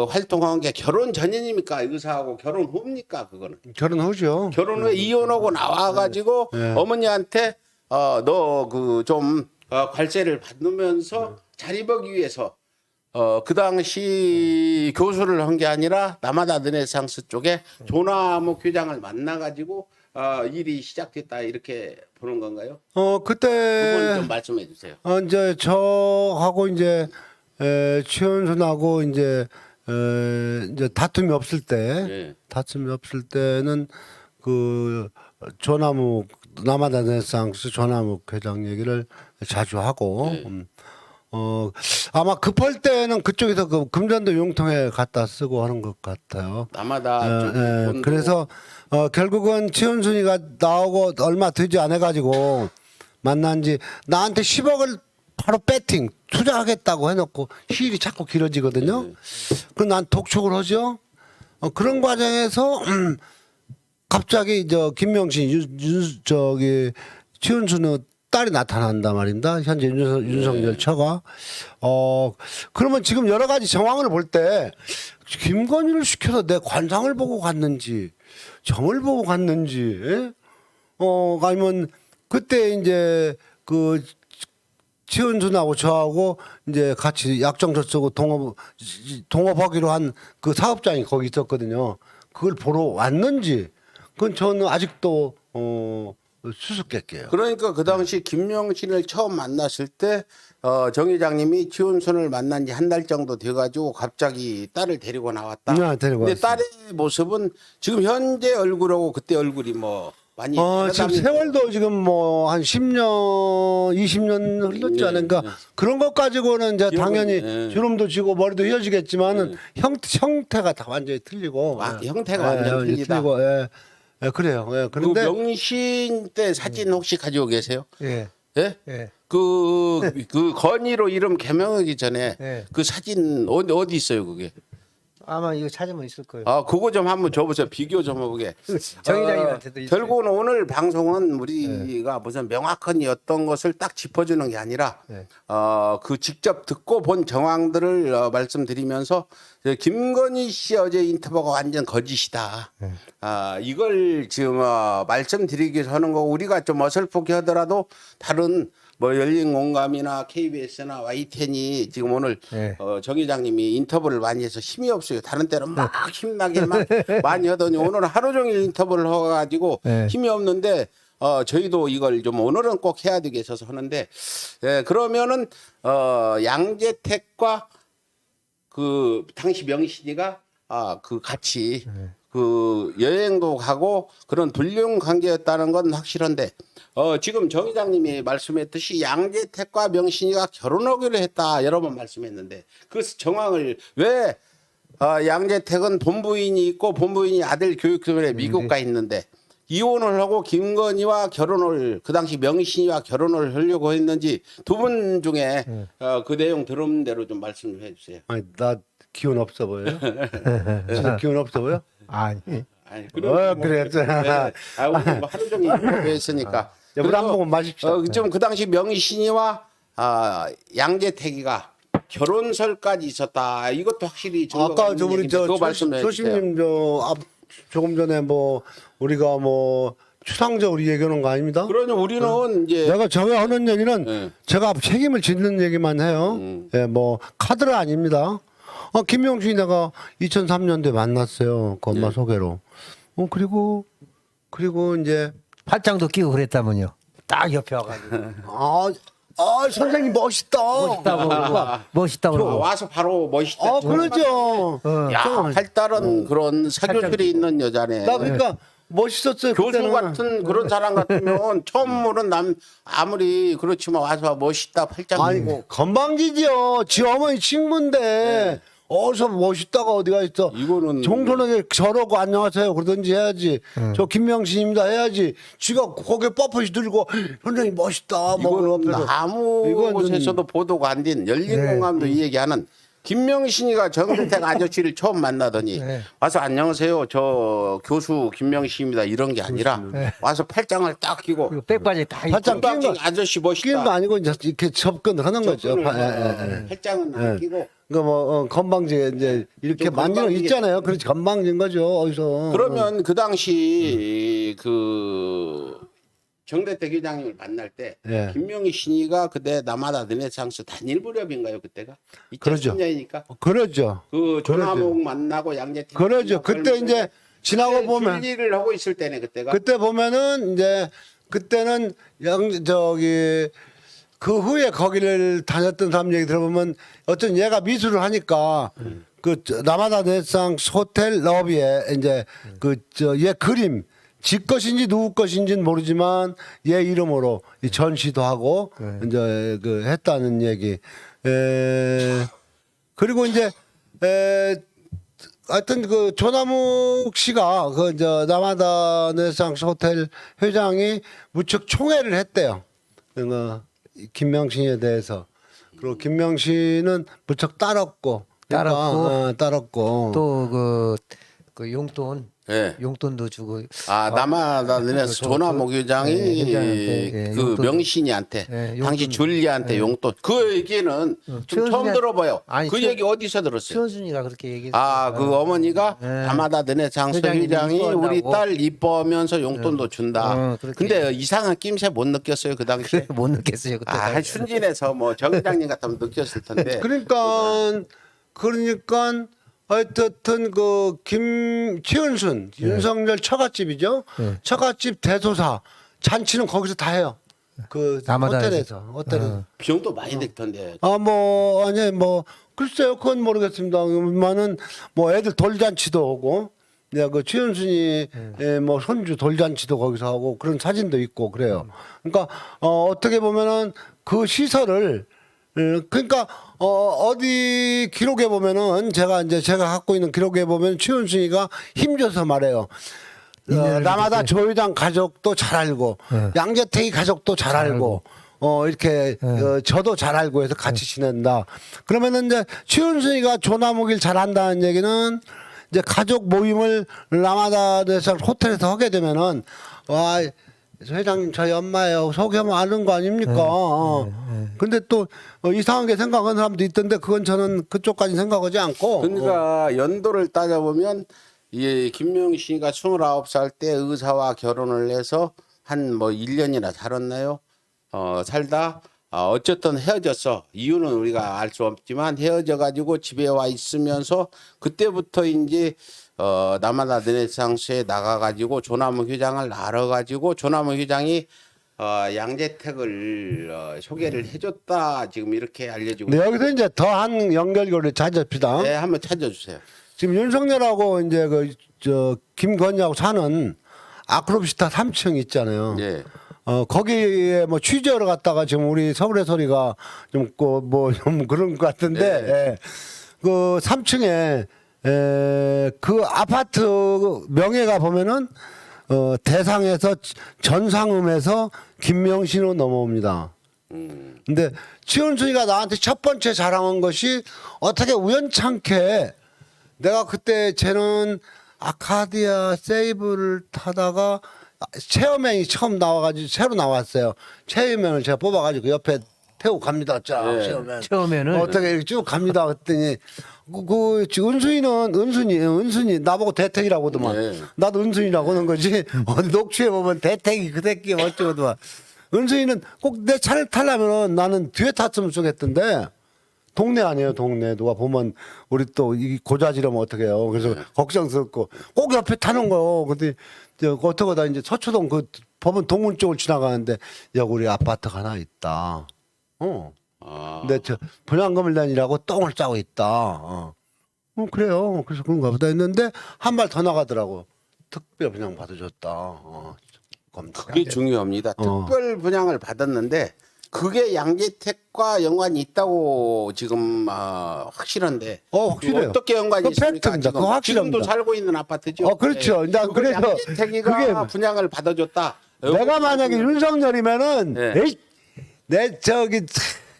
활동한 게 결혼 전입니까? 의사하고 결혼 후입니까? 그거는 결혼 후죠. 결혼 후에 이혼하고 나와가지고 어머니한테 너 그 좀 관세를 받으면서 자립하기 위해서 그 당시 교수를 한 게 아니라 남아다 르네상스 쪽에 조나무 교장을 만나가지고 일이 시작됐다 이렇게 보는 건가요? 부분 그때 좀 말씀해 주세요. 이제 저하고 이제 최은순하고 이제 예. 다툼이 없을 때는 그 조남욱 남아다 르네상스 조남욱 회장 얘기를 자주 하고 예. 아마 급할 때는 그쪽에서 그 금전도 융통에 갖다 쓰고 하는 것 같아요. 남아다 쪽 돈도 그래서 결국은 최은순이가 나오고 얼마 되지 않아 가지고 만난 지 나한테 10억을 바로 배팅 투자하겠다고 해놓고 시일이 자꾸 길어지거든요. 그럼 난 독촉을 하죠. 그런 과정에서 갑자기 김명신 저기 최은순의 딸이 나타난단 말입니다. 현재 윤석열 처가. 그러면 지금 여러 가지 정황을 볼 때 김건희를 시켜서 내 관상을 보고 갔는지 점을 보고 갔는지 아니면 그때 이제 그 최은순하고 저하고 이제 같이 약정서 쓰고 동업하기로 한 그 사업장이 거기 있었거든요. 그걸 보러 왔는지 그건 저는 아직도 수수께끼예요. 그러니까 그 당시 김명신을 처음 만났을 때 정 회장님이 최은순을 만난 지 한 달 정도 돼가지고 갑자기 딸을 데리고 나왔다. 네, 데리고 근데 왔어요. 딸의 모습은 지금 현재 얼굴하고 그때 얼굴이 뭐 많이 지금 다르다면서요? 세월도 지금 뭐 한 10년, 20년 흘렀지 네, 않은가 네. 그런 것 가지고는 이제 기억은, 당연히 네. 주름도 지고 머리도 휘어지겠지만은 형태가 다 완전히 틀리고 형태가 완전 틀리다. 틀리고 그래요. 그 그런데 명신 때 사진 혹시 가지고 계세요? 예. 예? 예. 그 건의로 이름 개명하기 전에 네. 그 사진 어디 있어요 그게? 아마 이거 찾으면 있을 거예요. 그거 좀 한번 줘보세요. 비교 좀 해보게. 정 회장님한테도 있어요. 결국은 오늘 방송은 우리가 무슨 명확한 어떤 것을 딱 짚어주는 게 아니라 네. 그 직접 듣고 본 정황들을 말씀드리면서 김건희 씨 어제 인터뷰가 완전 거짓이다. 네. 이걸 지금 말씀드리기 위해서 하는 거고 우리가 좀 어설프게 하더라도 다른 뭐 열린 공감이나 KBS나 YTN이 지금 오늘 네. 정 회장님이 인터뷰를 많이 해서 힘이 없어요. 다른 때는 막 힘나게만 많이 하더니 오늘은 하루 종일 인터뷰를 해가지고 네. 힘이 없는데 저희도 이걸 좀 오늘은 꼭 해야 되겠어서 하는데 그러면은 양재택과 그 당시 명신이가 그 같이 그 여행도 가고 그런 불륜 관계였다는 건 확실한데 지금 정 회장님이 말씀했듯이 양재택과 명신이가 결혼하기로 했다 여러 번 말씀했는데 그 정황을 왜 양재택은 본부인이 있고 본부인이 아들 교육 때문에 미국 가 있는데 이혼을 하고 김건희와 결혼을 그 당시 명신이와 결혼을 하려고 했는지 두 분 중에 그 내용 들은 대로 좀 말씀 좀 해주세요. 아니 나 기운 없어 보여요? 진짜 기운 없어 보여? 아니. 아니, 그래. 오늘 뭐 하루 종일 했으니까. 물 한 모금 마십시오. 좀 그 당시 명신이와 양재택이가 결혼설까지 있었다. 이것도 확실히 증거가 아까 있는 우리 얘기인데 그거 말씀해 주세요. 조심님 조금 전에 뭐 우리가 뭐 추상적으로 얘기하는 거 아닙니다? 그러니 우리는 이제 내가 제가 하는 얘기는 네. 제가 책임을 짓는 얘기만 해요. 예, 뭐 카드가 아닙니다. 김명신이 내가 2003년도에 만났어요. 그 엄마 소개로. 그리고 이제 팔짱도 끼고 그랬다면요. 딱 옆에 와가지고. 선생님 멋있다. 멋있다고 그러고. 와서 바로 멋있다. 그러죠. 야, 팔다른 그런 사교술이 있는 여자네. 나 그러니까 멋있었어요. 교수 그때는. 같은 그런 사람 같으면 처음으로는 아무리 그렇지만 와서 멋있다 팔짱 아니 끼고 건방지지요. 지 어머니 친구인데 어서 멋있다가 어디가 있어. 이거는 정선하게 저러고 안녕하세요 그러든지 해야지. 저 김명신입니다 해야지. 지가 거기에 뻣뻣이 들고 선생님 멋있다. 이거는 그래서 아무 이거는- 곳에서도 보도가 안 된 열린 공감도 이 얘기하는 김명신이가 정대택 아저씨를 처음 만나더니 네. 와서 안녕하세요 저 교수 김명신입니다 이런 게 아니라 와서 팔짱을 딱 끼고 그리고 백바지 다 입고. 팔짱 끼는 금방 거 아저씨 끼는 거 멋있다 아니고 이제 이렇게 접근을 하는 거죠. 접근을 팔짱은 안 끼고 그러니까 뭐 건방지게 이제 이렇게 좀 만지는 거 건방지게. 있잖아요. 그렇지 건방진 거죠. 어디서. 그러면 그 당시 그 정대택 회장님을 만날 때 예. 김명희 신이가 그때 남아다 르네상스 단일 무렵인가요 그때가? 그러죠. 2010년이니까 그러죠. 그 조남욱 만나고 양재택 그러죠. 그때 이제 지나고 보면 줄리를 하고 있을 때네 그때가. 그때 보면은 이제 그때는 저기 그 후에 거기를 다녔던 사람 얘기 들어보면 어떤 얘가 미술을 하니까 그 라마다 네상스 호텔 러비에 이제 그 저 얘 그림 지 것인지 누구 것인지는 모르지만 얘 이름으로 이 전시도 하고 이제 그 했다는 얘기. 그리고 이제 하여튼 그 조남욱 씨가 그 저 라마다 네상스 호텔 회장이 무척 총애를 했대요. 그 김명신에 대해서. 그리고 김명신은 무척 따랐고 따랐고 또 그 용돈 예. 용돈도 주고 남아다 너네서 조남욱 회장이 회장한테, 그 용돈. 명신이한테 예, 당시 용돈. 줄리한테 용돈 그 얘기는 좀 처음 최은순이- 들어봐요. 아니, 그 얘기 어디서 들었어요? 최원순이가 그렇게 얘기했어요. 그 어머니가 남아다 너네 장서 회장님이 회장이 우리 이뻐한다고. 딸 이뻐하면서 용돈도 준다. 그렇게 근데 이상한 낌새 못 느꼈어요 그 당시에. 못 느꼈어요 그때. 순진해서 뭐 정 회장님 같으면 느꼈을 텐데. 그러니까 하여튼 그 최은순 윤석열 처갓집이죠. 처갓집 대소사 잔치는 거기서 다 해요. 그 남아다니지. 호텔에서. 비용도 많이 들 텐데. 아니 글쎄요 그건 모르겠습니다만은 뭐 애들 돌잔치도 하고 내가 그 최은순이 뭐 손주 돌잔치도 거기서 하고 그런 사진도 있고 그래요. 그러니까 어떻게 보면은 그 시설을 그러니까 어디 기록에 보면은 제가 갖고 있는 기록에 보면 최은순이가 힘줘서 말해요. 남아다 조 회장 가족도 잘 알고 양재택이 가족도 잘 알고 이렇게 저도 잘 알고 해서 같이 지낸다. 그러면은 이제 최은순이가 조남욱일 잘 안다는 얘기는 이제 가족 모임을 라마다에서 호텔에서 하게 되면은 와 회장님 저희 엄마예요 소개하면 아는 거 아닙니까? 근데 또 이상하게 생각하는 사람도 있던데 그건 저는 그쪽까지 생각하지 않고 그러니까 연도를 따져보면 이 김명신이가 29살 때 의사와 결혼을 해서 한 뭐 1년이나 살았나요? 살다 어쨌든 헤어졌어. 이유는 우리가 알 수 없지만 헤어져 가지고 집에 와 있으면서 그때부터 이제 남아다 르네상스에 나가 가지고 조남욱 회장을 알아 가지고 조남욱 회장이 양재택을 소개를 해줬다 지금 이렇게 알려지고 네, 여기서 이제 더한 연결고리를 찾읍시다. 네, 한번 찾아주세요. 지금 윤석열하고 이제 저 김건희하고 사는 아크로비스타 3층 있잖아요. 네. 거기에 뭐 취재하러 갔다가 지금 우리 서울의 소리가 좀 그런 것 같은데 네. 그 3층에 그 아파트 명예가 보면은 대상에서 전상음에서 김명신으로 넘어옵니다. 근데 최은순이가 나한테 첫 번째 자랑한 것이 어떻게 우연찮게 내가 그때 쟤는 아카디아 세이브를 타다가 체어맨이 처음 나와가지고 새로 나왔어요. 체어맨을 제가 뽑아가지고 옆에 태우고 갑니다. 쫙 네. 체어맨. 처음에는 어떻게 이렇게 쭉 갑니다. 그랬더니 은순이 나보고 대택이라고 하더만. 네. 나도 은순이라고 하는 거지. 어디 녹취해 보면 대택이 그 새끼 어쩌고더만. 은순이는 꼭 내 차를 타려면 나는 뒤에 탔으면 좋겠던데. 동네 아니에요, 동네. 누가 보면 우리 또 이 고자지르면 어떡해요. 그래서 걱정스럽고 꼭 옆에 타는 거요. 근데 어떻게 하다 이제 서초동 그 법원 동문 쪽을 지나가는데 여기 우리 아파트가 하나 있다. 근데 저 분양금을 내니라고 똥을 싸고 있다. 그래요. 그래서 그런가 보다 했는데 한 발 더 나가더라고. 특별 분양 받아줬다. 겁니다. 그게 중요합니다. 특별 분양을 받았는데 그게 양재택과 연관이 있다고 지금 확실한데. 확실해요. 어떻게 연관이 그거 있습니까? 팩트입니다. 지금? 그거 확실합니다. 지금도 살고 있는 아파트죠. 그렇죠. 이제 그걸 그래서 양재택이가 그게 분양을 받아줬다. 내가 만약에 윤석열이면은 네. 에이, 내 저기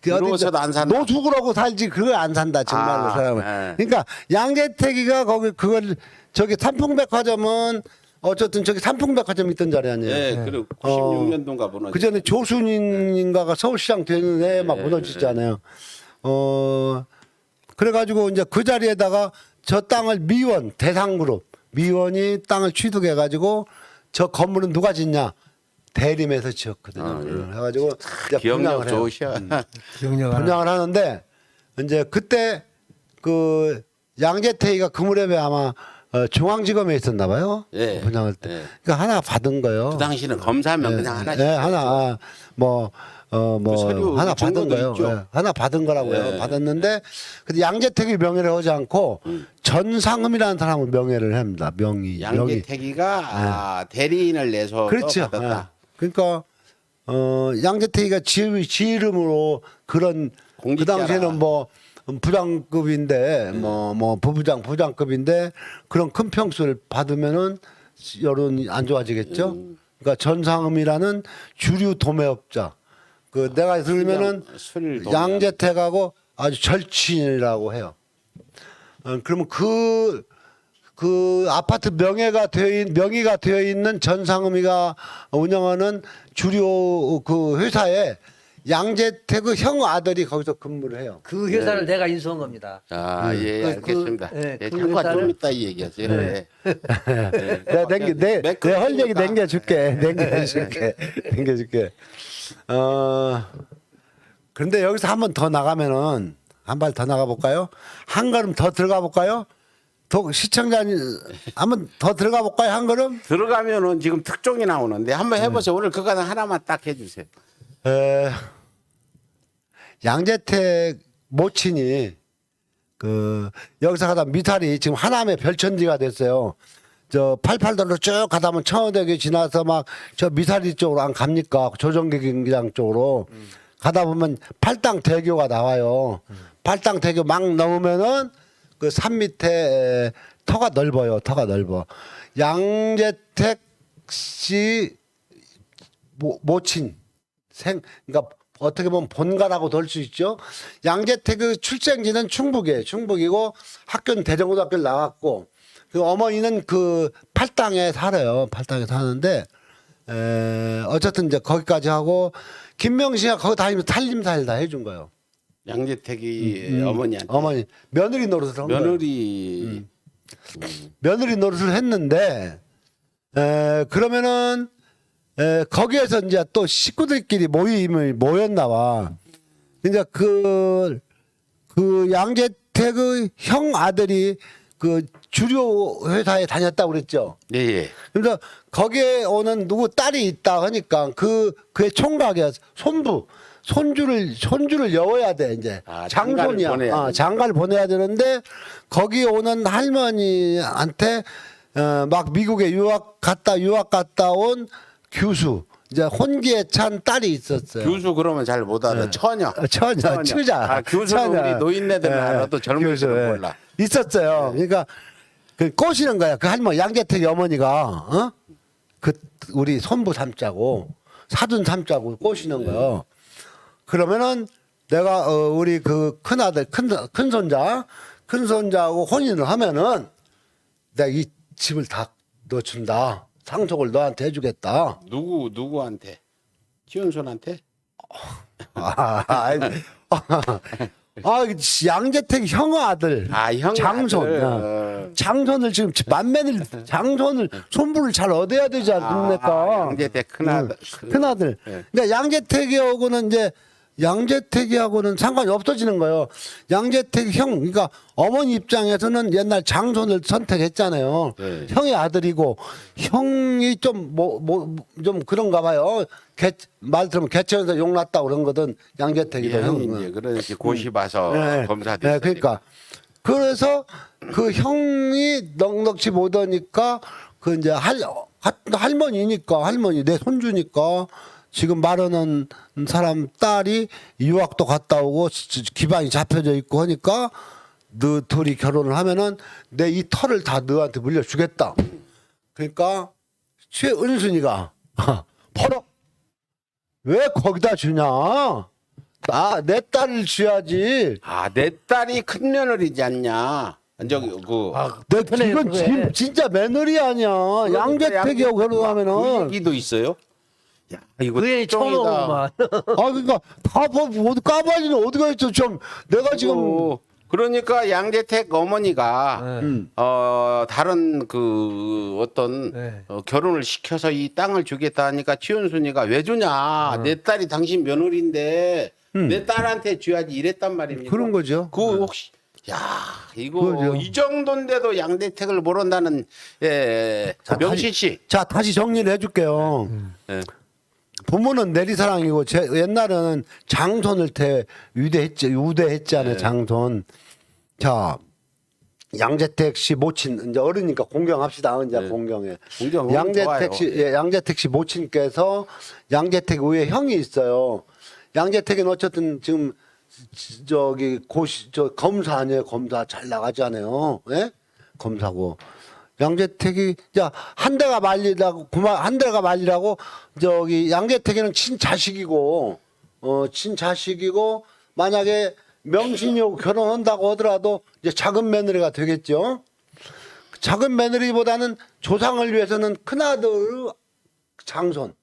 들어오셔도 안 산다. 노숙으라고 살지 그걸 안 산다 정말로 사람은. 네. 그러니까 양재택이가 거기 그걸 저기 삼풍백화점은 어쨌든 저기 삼풍백화점 있던 자리 아니에요. 네, 그리고 96년도인가 보는. 그 전에 조순인가가 서울시장 되는 해 막 무너지잖아요. 그래가지고 이제 그 자리에다가 저 땅을 미원 대상그룹 미원이 땅을 취득해가지고 저 건물은 누가 짓냐 대림에서 지었거든요. 해가지고 이제 기억력 분양을 해요. 좋으셔. 기억력 하나. 분양을 하는데 이제 그때 그 양재택이가 그 무렵에 아마 중앙지검에 있었나 봐요. 예. 분양할 때. 예. 그러니까 하나 받은 거예요. 그 당시는 검사하면 그냥 하나씩. 예, 하나 그 서류 하나 받은 증거도 거예요. 있죠. 예, 하나 받은 거라고요. 예, 받았는데 근데 양재택이 명예를 하지 않고 전상흠이라는 사람을 명예를 합니다. 명의. 양재택이가 대리인을 내서 그렇죠. 받았다. 예. 그러니까 양재택이가 지 이름으로 그런 그 공직자라. 당시에는 뭐 부장급인데 뭐 부장급인데 그런 큰 평수를 받으면은 여론이 안 좋아지겠죠. 그러니까 전상흠이라는 주류 도매업자. 그 내가 들으면은 술 양재택하고 아주 절친이라고 해요. 그러면 그 아파트 명의가 되어 있는 전상흠이가 운영하는 주류 그 회사에 양재택의 형 아들이 거기서 근무를 해요. 그 회사를 내가 인수한 겁니다. 아, 예, 알겠습니다. 예, 그 잠깐 좀 회사를- 이따 이 얘기하세요. 예. 내가 할 얘기 남겨줄게. 남겨줄게. 그런데 여기서 한 번 더 나가면은 한 발 더 나가 볼까요? 한 걸음 더 들어가 볼까요? 시청자님 한번 더 들어가 볼까요? 한 걸음? 들어가면은 지금 특종이 나오는데 한번 해보세요. 오늘 그거 하나만 딱 해주세요. 양재택 모친이 그 여기서 가다 미탈이 지금 하남의 별천지가 됐어요. 저 88도로 쭉 가다 보면 청와대교 지나서 막 저 미사리 쪽으로 안 갑니까? 조정기 경기장 쪽으로 가다 보면 팔당 대교가 나와요. 팔당 대교 막 넘으면은 그 산 밑에 터가 넓어요. 터가 넓어. 양재택 씨 모친 그러니까 어떻게 보면 본가라고도 할 수 있죠. 양재택 그 출생지는 충북이에요. 충북이고 학교는 대전고등학교를 나왔고 그 어머니는 그 팔당에 살아요. 팔당에 사는데 어쨌든 이제 거기까지 하고 김명씨가 거기 다니면서 살림살 다 해준 거예요. 양재택이 어머니한테 어머니 며느리 노릇을 한 거예요. 며느리 노릇을 했는데 그러면은 거기에서 이제 또 식구들끼리 모였나 봐. 그러니까 그 양재택의 형 아들이 그 주류 회사에 다녔다고 그랬죠. 예, 예. 그래서 거기에 오는 누구 딸이 있다 하니까 그의 총각이야. 손주를 여워야 돼 이제. 아, 장가를 장손이야. 보내야 장가를 보내야 되는데 거기 오는 할머니한테 막 미국에 유학 갔다 온 교수 이제 혼기에 찬 딸이 있었어요. 교수 그러면 잘 못 알아. 처녀. 처자. 아, 교수는 우리 노인네들은 알아도 젊은 사람은 몰라. 있었어요. 그러니까 그 꼬시는 거야. 그 할머니 양재택 어머니가 그 우리 손부 삼자고 사돈 삼자고 꼬시는 거요. 그러면은 내가 우리 그 큰아들 큰 손자하고 혼인을 하면은 내가 이 집을 다 넣어준다. 상속을 너한테 해주겠다. 누구한테? 지훈손한테? 양재택 형 아들. 아, 형 장손. 아들. 장손을 지금 만면을 장손을 손부를 잘 얻어야 되지 않습니까? 양재택 큰아들. 큰아들. 네. 그러니까 양재택이하고는 이제 양재택이하고는 상관이 없어지는 거예요. 양재택 형, 그러니까 어머니 입장에서는 옛날 장손을 선택했잖아요. 네. 형의 아들이고 형이 좀 좀 그런가 봐요. 말 들으면 개천에서 용났다 그런 거든 양재택이도 예, 형. 이제 그렇게 고시 봐서 검사됐어요. 네, 그러니까 그래서 그 형이 넉넉지 못하니까 그 이제 할머니니까 할머니 내 손주니까 지금 말하는 사람 딸이 유학도 갔다 오고 기반이 잡혀져 있고 하니까 너 둘이 결혼을 하면은 내 이 터를 다 너한테 물려주겠다. 그러니까 최은순이가 버럭 왜 거기다 주냐? 내 딸을 줘야지. 아, 내 딸이 큰 며느리지 않냐? 저기 이건 진짜 며느리 아니야. 양재택이하고 그 결혼하면은. 얘기도 있어요? 야, 이거 그게 특종이다. 처음만. 그러니까 어디 까발리는 어디가 있어? 좀 내가 지금 그러니까 양재택 어머니가 네. 다른 그 어떤 네. 결혼을 시켜서 이 땅을 주겠다 하니까 치윤순이가 왜 주냐? 내 딸이 당신 며느리인데 내 딸한테 줘야지 이랬단 말입니다. 그런 거죠. 그 혹시 야, 이거 그죠. 이 정도인데도 양대택을 모른다는 명신 씨. 자, 다시 정리를 해줄게요. 예. 부모는 내리사랑이고 옛날에는 장손을 우대했잖아요. 장손. 자, 양재택 씨 모친 이제 어르니까 공경합시다. 이제 공경에. 공경은 양재택 씨, 좋아요. 양재택 씨 모친께서 양재택 위에 형이 있어요. 양재택은 어쨌든 지금 저기 검사 아니에요. 검사 잘 나가잖아요. 예? 검사고. 양재택이 한 대가 말리라고 저기 양재택에는 친자식이고 친자식이고 만약에 명신이하고 결혼한다고 하더라도 이제 작은 며느리가 되겠죠. 작은 며느리보다는 조상을 위해서는 큰아들 장손.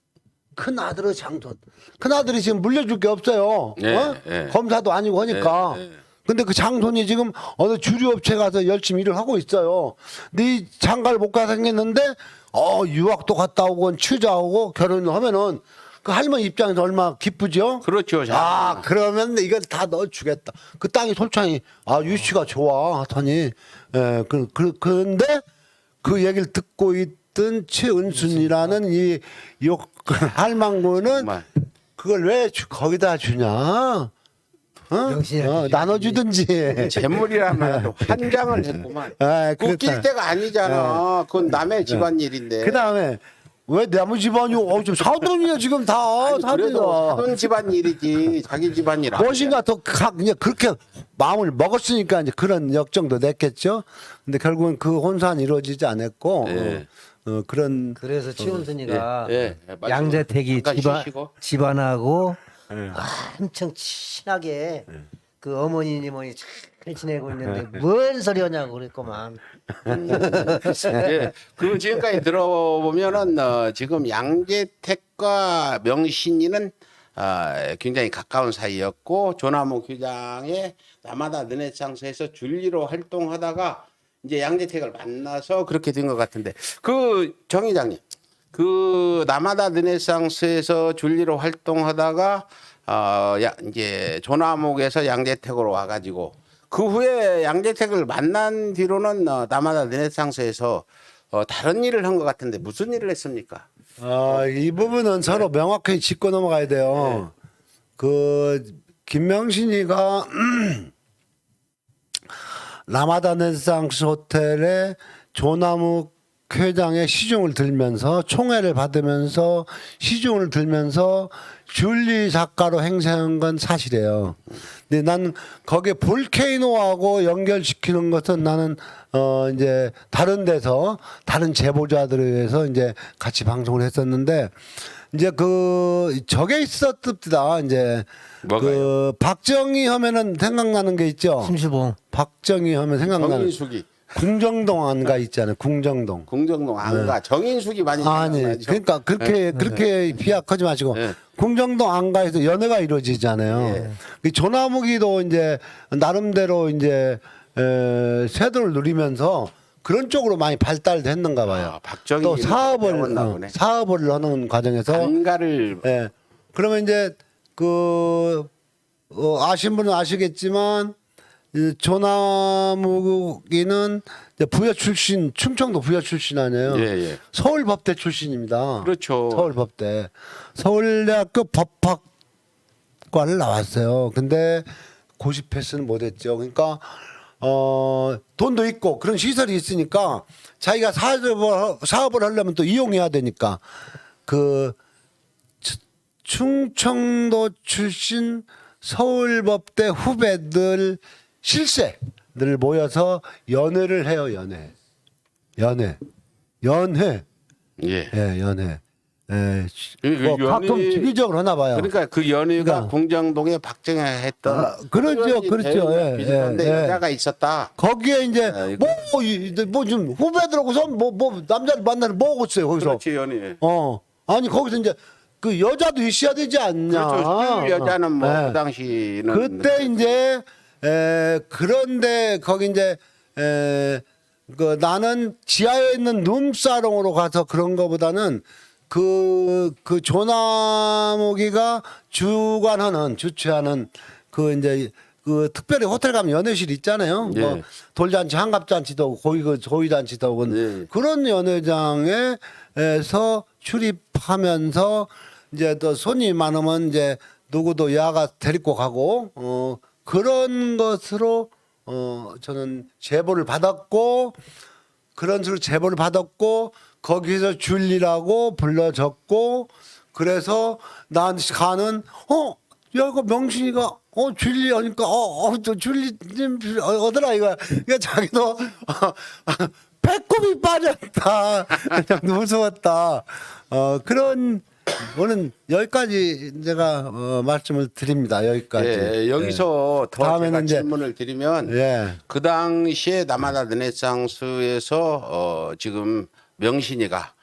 큰아들이 지금 물려줄 게 없어요. 검사도 아니고 하니까. 근데 그 장손이 지금 어느 주류업체 가서 열심히 일을 하고 있어요. 근데 이 장가를 못 가서 생겼는데 유학도 갔다 오고 취자하고 결혼을 하면은 그 할머니 입장에서 얼마나 기쁘죠? 그렇죠. 그러면 이건 다 넣어주겠다. 그 땅이 솔창이 유씨가 좋아 하더니 그런데 그 얘기를 듣고 있던 최은순이라는 이 할망구는 정말. 그걸 왜 거기다 주냐? 나눠주든지. 재물이라면 환장을 했구만. 웃길 그렇다. 때가 아니잖아. 그건 남의 집안 일인데. 그 다음에 왜 남의 집안이요? 지금 사돈이야 지금 다 그래도 사돈이야. 사돈 집안 일이지 자기 집안 일. 무엇인가 더 그냥 그렇게 마음을 먹었으니까 이제 그런 역정도 냈겠죠. 근데 결국은 그 혼사는 이루어지지 않았고 그런 그래서 최은순이가 맞아요. 양재택이 잠깐 쉬시고. 집안하고 엄청 친하게 그 어머니님이 잘 지내고 있는데 뭔 소리 하냐고 그랬구만. 그 지금까지 들어보면은 지금 양재택과 명신이는 굉장히 가까운 사이였고 조나무 교장의 남하다 르네상스에서 줄리로 활동하다가 이제 양재택을 만나서 그렇게 된 것 같은데 그 정 회장님 그 남하다 르네상스에서 줄리로 활동하다가 이제 조나목에서 양재택으로 와가지고 그 후에 양재택을 만난 뒤로는 남하다 르네상스에서 다른 일을 한 것 같은데 무슨 일을 했습니까? 이 부분은 서로 명확하게 짚고 넘어가야 돼요. 그 김명신이가 라마다 르네상스 호텔에 조나무 회장의 시중을 들면서 총애를 받으면서 시중을 들면서 줄리 작가로 행세한 건 사실이에요. 근데 난 거기에 볼케이노하고 연결시키는 것은 나는 이제 다른 데서 다른 제보자들에 의해서 이제 같이 방송을 했었는데 이제 저게 있었답니다. 이제 뭐가요? 박정희 하면은 생각나는 게 있죠. 심수봉. 박정희 하면 생각나는 정인숙이 궁정동 안가 있잖아요. 궁정동. 궁정동 안가 정인숙이 많이 아니, 생각나죠? 그러니까 그렇게 비약하지 마시고 궁정동 안가에서 연애가 이루어지잖아요. 그 조나무기도 이제 나름대로 이제 세도를 누리면서 그런 쪽으로 많이 발달됐는가 봐요. 박정희 또 배웠나 보네. 사업을 하는 과정에서 안가를 그러면 이제 아신 분은 아시겠지만 이 조나무기는 부여 출신, 충청도 부여 출신 아니에요. 서울법대 출신입니다. 그렇죠. 서울법대. 서울대학교 법학과를 나왔어요. 근데 고시 패스는 못했죠. 그러니까 돈도 있고 그런 시설이 있으니까 자기가 사업을 하려면 또 이용해야 되니까 충청도 출신 서울법대 후배들 실세들 모여서 연회를 해요. 연회. 연회. 가끔 주기적으로 하나 봐요. 그러니까 그 연희가 궁정동에 박정희 했던 그렇죠. 비슷한데 여자가 있었다. 거기에 이제 뭐 좀 후배들하고서 뭐 남자를 만나는 뭐하고 있어요 거기서. 그렇지 연희. 아니 거기서 이제 그 여자도 있어야 되지 않냐. 그렇죠. 여자는 뭐 그 당시는 그때 이제 그런데 거기 이제 나는 지하에 있는 룸사롱으로 가서 그런 거보다는 그 조나무기가 주최하는 그 이제 그 특별히 호텔 가면 연회실 있잖아요. 예. 뭐 돌잔치, 한갑잔치도 오고 고위잔치도 오고 예. 그런 연회장에서 출입하면서 이제 또 손님이 많으면 이제 누구도 야가 데리고 가고 그런 것으로 저는 제보를 받았고 그런 식으로 제보를 받았고 거기서 줄리라고 불러줬고 그래서 나한테 가는 야 이거 명신이가 줄리 하니까 또 줄리님 어더라 이거 자기도 배꼽이 빠졌다 그냥 무서웠다 그런 오늘 여기까지 제가 말씀을 드립니다. 여기까지. 예, 여기서 더 다음에는 제가 이제- 질문을 드리면 예. 그 당시에 남아다 르네상스에서 지금 명신이가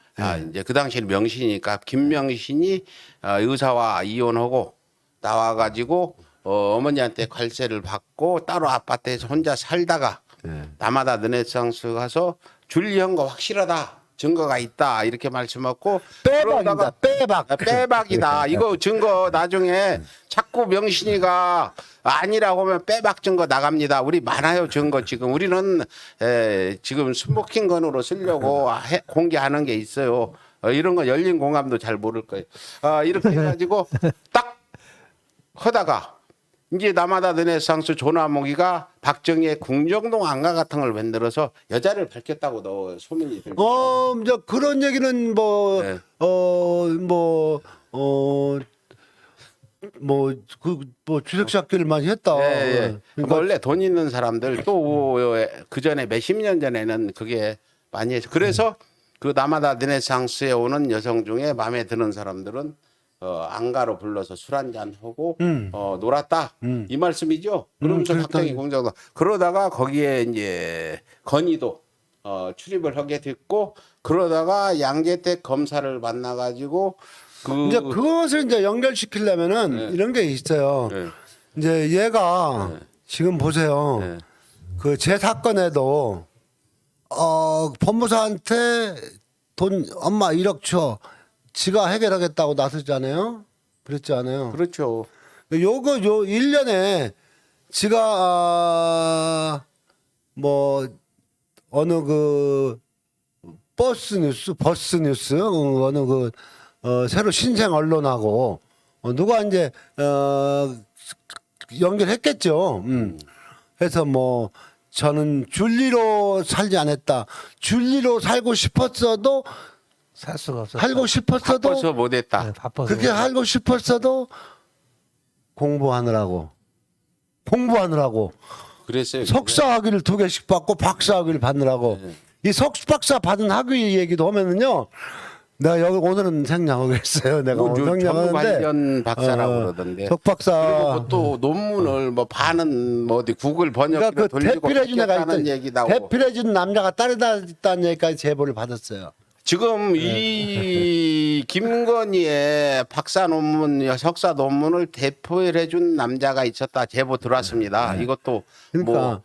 이제 그 당시에는 명신이니까 김명신이 의사와 이혼하고 나와가지고 어머니한테 관세를 받고 따로 아파트에서 혼자 살다가 남아다 르네상스 가서 줄리한 거 확실하다. 증거가 있다 이렇게 말씀하고 빼박입니다. 빼박. 빼박이다. 이거 증거 나중에 자꾸 명신이가 아니라고 하면 빼박 증거 나갑니다. 우리 많아요 증거 지금 우리는 지금 스모킹건으로 쓰려고 공개하는 게 있어요. 이런 거 열린 공감도 잘 모를 거예요. 이렇게 해가지고 딱 하다가 이제 남아다 르네상스 조나목이가 박정희의 궁정동 안가 같은 걸 만들어서 여자를 밝혔다고 너 소문이 들고. 이제 그런 얘기는 네. 주색잡기를 많이 했다. 예. 그러니까 원래 돈 있는 사람들 또 그 전에 몇십 년 전에는 그게 많이 해서 그래서 그 남아다 르네상스에 오는 여성 중에 마음에 드는 사람들은 안가로 불러서 술 한잔 하고 놀았다 이 말씀이죠. 그러면서 박정희 공작도 그러다가 거기에 이제 건의도 출입을 하게 됐고 그러다가 양재택 검사를 만나가지고 이제 그것을 이제 연결시키려면은 이런 게 있어요. 네. 이제 얘가 지금 보세요. 네. 그 제 사건에도 법무사한테 돈 엄마 1억 줘. 지가 해결하겠다고 나섰잖아요. 그랬지 않아요? 그렇죠. 요거 1년에 지가 어느 그 버스 뉴스 어느 그 새로 신생 언론하고 누가 이제 연결했겠죠. 해서 뭐 저는 줄리로 살지 않았다. 줄리로 살고 싶었어도 살 수가 없었다. 살고 싶었어도 바빠서 못했다. 네, 바빠서. 그렇게 살고 싶었어도 공부하느라고 그랬어요. 석사학위를 2개씩 받고 박사학위를 받느라고 이 석박사 받은 학위 얘기도 하면은요 내가 여기 오늘은 생략하겠어요. 내가 뭐 오늘 전문 관련 생략하는데 박사라고 그러던데. 석박사 그리고 또 논문을 뭐 반은 뭐 어디 구글 번역기로 그러니까 그 돌리고 대필해준 애가 바뀌었다는 얘기 나오고. 대필해준 남자가 따르다는 얘기까지 제보를 받았어요. 지금 이 김건희의 박사 논문, 석사 논문을 대표해준 남자가 있었다 제보 들어왔습니다. 이것도 그러니까 뭐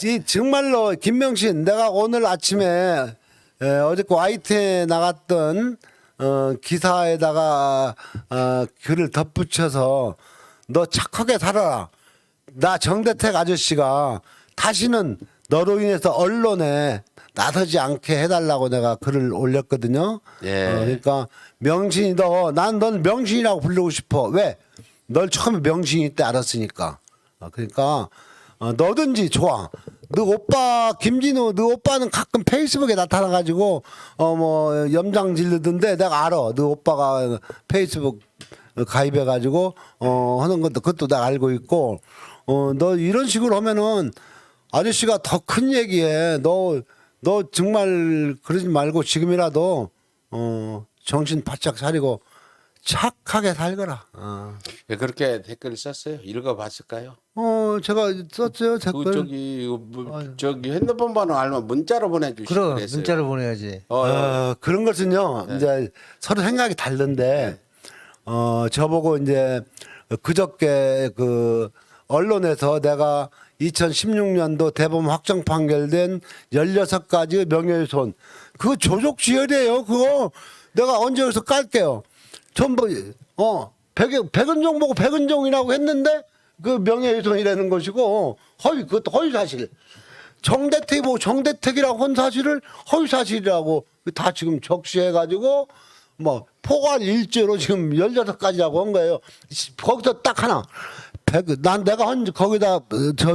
이 정말로 김명신 내가 오늘 아침에 어저께 YT에 나갔던 기사에다가 글을 덧붙여서 너 착하게 살아라. 나 정대택 아저씨가 다시는 너로 인해서 언론에 나서지 않게 해달라고 내가 글을 올렸거든요. 예. 그러니까 명신이 난 넌 명신이라고 부르고 싶어. 왜? 널 처음에 명신이 때 알았으니까. 그러니까 너든지 좋아. 너 오빠 김진우 너 오빠는 가끔 페이스북에 나타나가지고 뭐 염장 지르던데 내가 알아. 너 오빠가 페이스북 가입해가지고 하는 것도 그것도 내가 알고 있고 너 이런 식으로 하면은 아저씨가 더 큰 얘기해. 너 정말 그러지 말고 지금이라도 정신 바짝 차리고 착하게 살거라. 왜 그렇게 댓글 썼어요? 읽어봤을까요? 제가 썼어요 댓글. 그 저기 핸드폰 번호 알면 문자로 보내주시고 그럼 그랬어요. 문자로 보내야지. 그런 것은요 이제 서로 생각이 다른데 저보고 이제 그저께 그 언론에서 내가 2016년도 대법원 확정 판결된 16가지 명예훼손 그거 조족지혈이에요. 그거 내가 언제 여기서 깔게요. 전부 백은종 보고 백은종이라고 했는데 그 명예훼손이라는 것이고 그것도 허위 사실. 정대택이 뭐 정대택이라고 한 사실을 허위 사실이라고 다 지금 적시해가지고 뭐 포괄 일죄로 지금 16가지라고 한 거예요. 거기서 딱 하나. 난 내가 거기다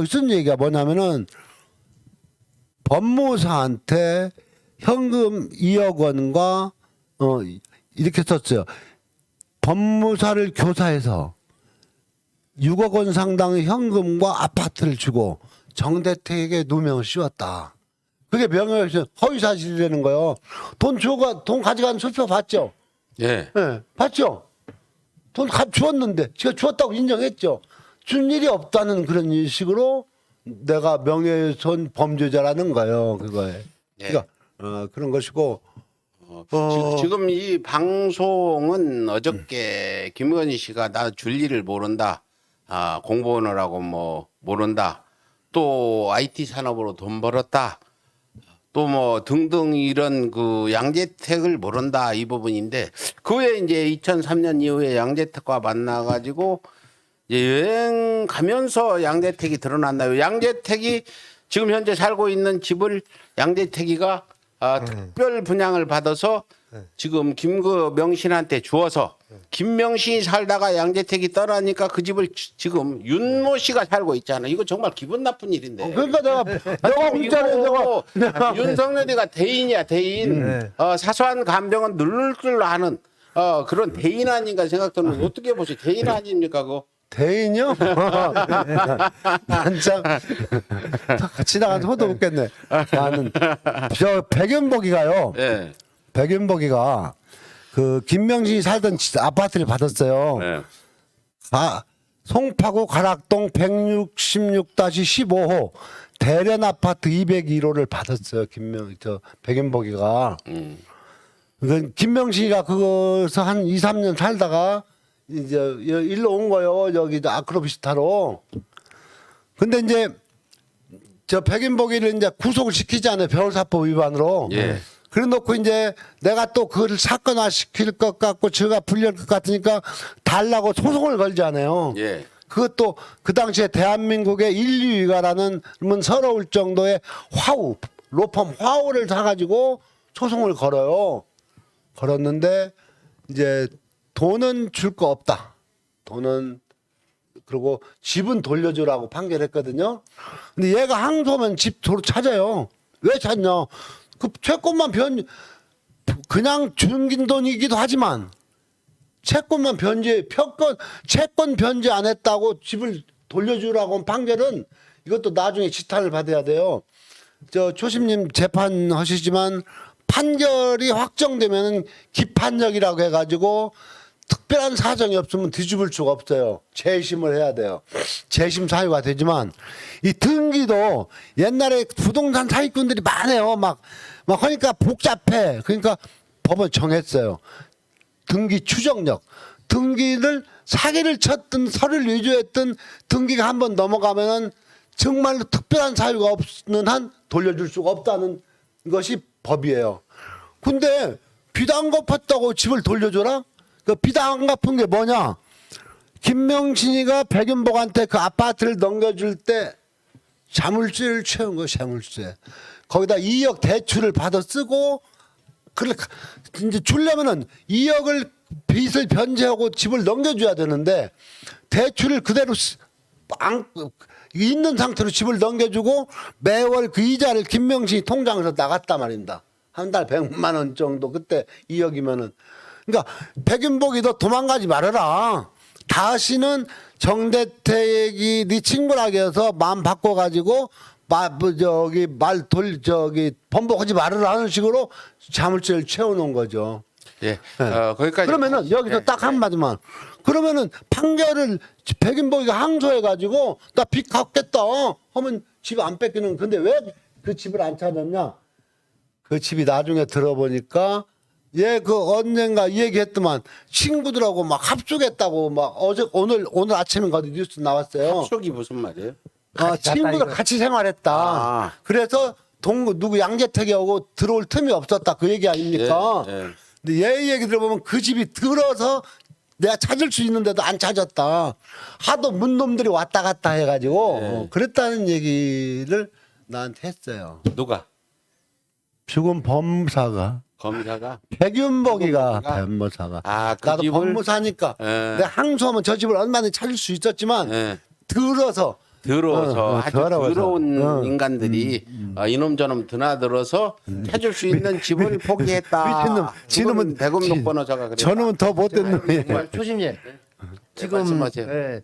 쓴 얘기가 뭐냐면은 법무사한테 현금 2억 원과 이렇게 썼어요. 법무사를 교사해서 6억 원 상당의 현금과 아파트를 주고 정대택에게 누명을 씌웠다. 그게 명예훼손 허위 사실이라는 거예요. 돈 가져간 수표 봤죠? 예. 네, 봤죠? 주었는데 제가 주었다고 인정했죠. 준 일이 없다는 그런 식으로 내가 명예훼손 범죄자라는 거예요. 그거에. 예. 그러니까 그런 것이고 지금 이 방송은 어저께 김건희 씨가 나 줄 일을 모른다. 공무원이라고 뭐 모른다. 또 IT 산업으로 돈 벌었다. 또 뭐 등등 이런 그 양재택을 모른다 이 부분인데 그 후에 이제 2003년 이후에 양재택과 만나가지고 이제 여행 가면서 양재택이 드러났나요? 양재택이 지금 현재 살고 있는 집을 양재택이가 특별 분양을 받아서 지금 김명신한테 주어서 김명신이 살다가 양재택이 떠나니까 그 집을 지금 윤모 씨가 살고 있잖아. 이거 정말 기분 나쁜 일인데. 그러니까 내가 문자로 내가 윤석열이가 대인이야 대인. 네. 사소한 간병은 누를 하는 그런 대인 아닌가 생각되는 어떻게 보세요? 대인 아닙니까 그거? 대인이요? 난참 지나가서 호도 웃겠네. 나는 저 백연복이가요. 예. 백연복이가 그 김명신이 살던 아파트를 받았어요. 네. 송파구 가락동 166-15호 대련 아파트 202호를 받았어요. 백연복이가. 그 김명신이가 그거서 한 2, 3년 살다가 이제 일로 온 거예요. 여기 아크로비스타로. 근데 이제 저 백인복이를 이제 구속을 시키잖아요. 배월사법 위반으로. 예. 그래 놓고 이제 내가 또 그걸 사건화 시킬 것 같고 저가 불리할 것 같으니까 달라고 소송을 걸잖아요. 예. 그것도 그 당시에 대한민국의 인류위가라는 서러울 정도의 로펌 화우를 사가지고 소송을 걸어요. 걸었는데 이제 돈은 줄 거 없다. 돈은 그리고 집은 돌려주라고 판결했거든요. 근데 얘가 항소하면 집 도로 찾아요. 왜 찾냐? 그 채권만 그냥 주는 돈이기도 하지만 채권 변제 안 했다고 집을 돌려주라고 한 판결은 이것도 나중에 지탄을 받아야 돼요. 저 초심님 재판하시지만 판결이 확정되면 기판력이라고 해가지고 특별한 사정이 없으면 뒤집을 수가 없어요. 재심을 해야 돼요. 재심 사유가 되지만 이 등기도 옛날에 부동산 사기꾼들이 많아요. 막 하니까 복잡해. 그러니까 법원 정했어요. 등기 추정력. 등기를 사기를 쳤든 서류를 위조했든 등기가 한번 넘어가면은 정말로 특별한 사유가 없는 한 돌려줄 수가 없다는 것이 법이에요. 근데 빚 안 갚았다고 집을 돌려줘라? 그 빚 안 갚은 게 뭐냐? 김명신이가 백윤복한테 그 아파트를 넘겨줄 때 자물쇠를 채운 거 자물쇠. 거기다 2억 대출을 받아 쓰고 그걸 이제 주려면은 2억을 빚을 변제하고 집을 넘겨줘야 되는데 대출을 그대로 있는 상태로 집을 넘겨주고 매월 그 이자를 김명신이 통장에서 나갔단 말입니다. 한 달 100만 원 정도 그때 2억이면은 그러니까 백윤복이 너 도망가지 말아라. 다시는 정대택이 네 친구라고 해서 마음 바꿔가지고 번복하지 말아라 하는 식으로 자물쇠를 채워놓은 거죠. 예. 거기까지. 그러면은 여기서 예. 딱 한마디만. 그러면은 판결을 백인복이가 항소해가지고 나 빚 갚겠다 하면 집 안 뺏기는. 근데 왜 그 집을 안 찾았냐? 그 집이 나중에 들어보니까 얘 그 언젠가 이 얘기했더만 친구들하고 막 합숙했다고 막 오늘 아침에 거기 뉴스 나왔어요. 합숙이 무슨 말이에요? 친구들 이거. 같이 생활했다. 그래서 누구 양재택이 오고 들어올 틈이 없었다. 그 얘기 아닙니까? 예, 예. 근데 얘 얘기 들어보면 그 집이 들어서 내가 찾을 수 있는데도 안 찾았다. 하도 문놈들이 왔다 갔다 해가지고 그랬다는 얘기를 나한테 했어요. 누가? 지금 법무사가 검사가? 백윤복이가 백윤복이가? 법무사가. 아, 그 나도 집을? 법무사니까 예. 내가 항소하면 저 집을 얼마든지 찾을 수 있었지만 예. 들어서 더러워서 아주 더러워서. 더러운 인간들이 이놈 저놈 드나들어서 찾을 수 있는 집을 포기했다. 미친놈. 지놈은 백음록 번호자가 그래. 저놈은 더 못된 놈이에요. 정말 조심해. 지금 말씀하세요. 예,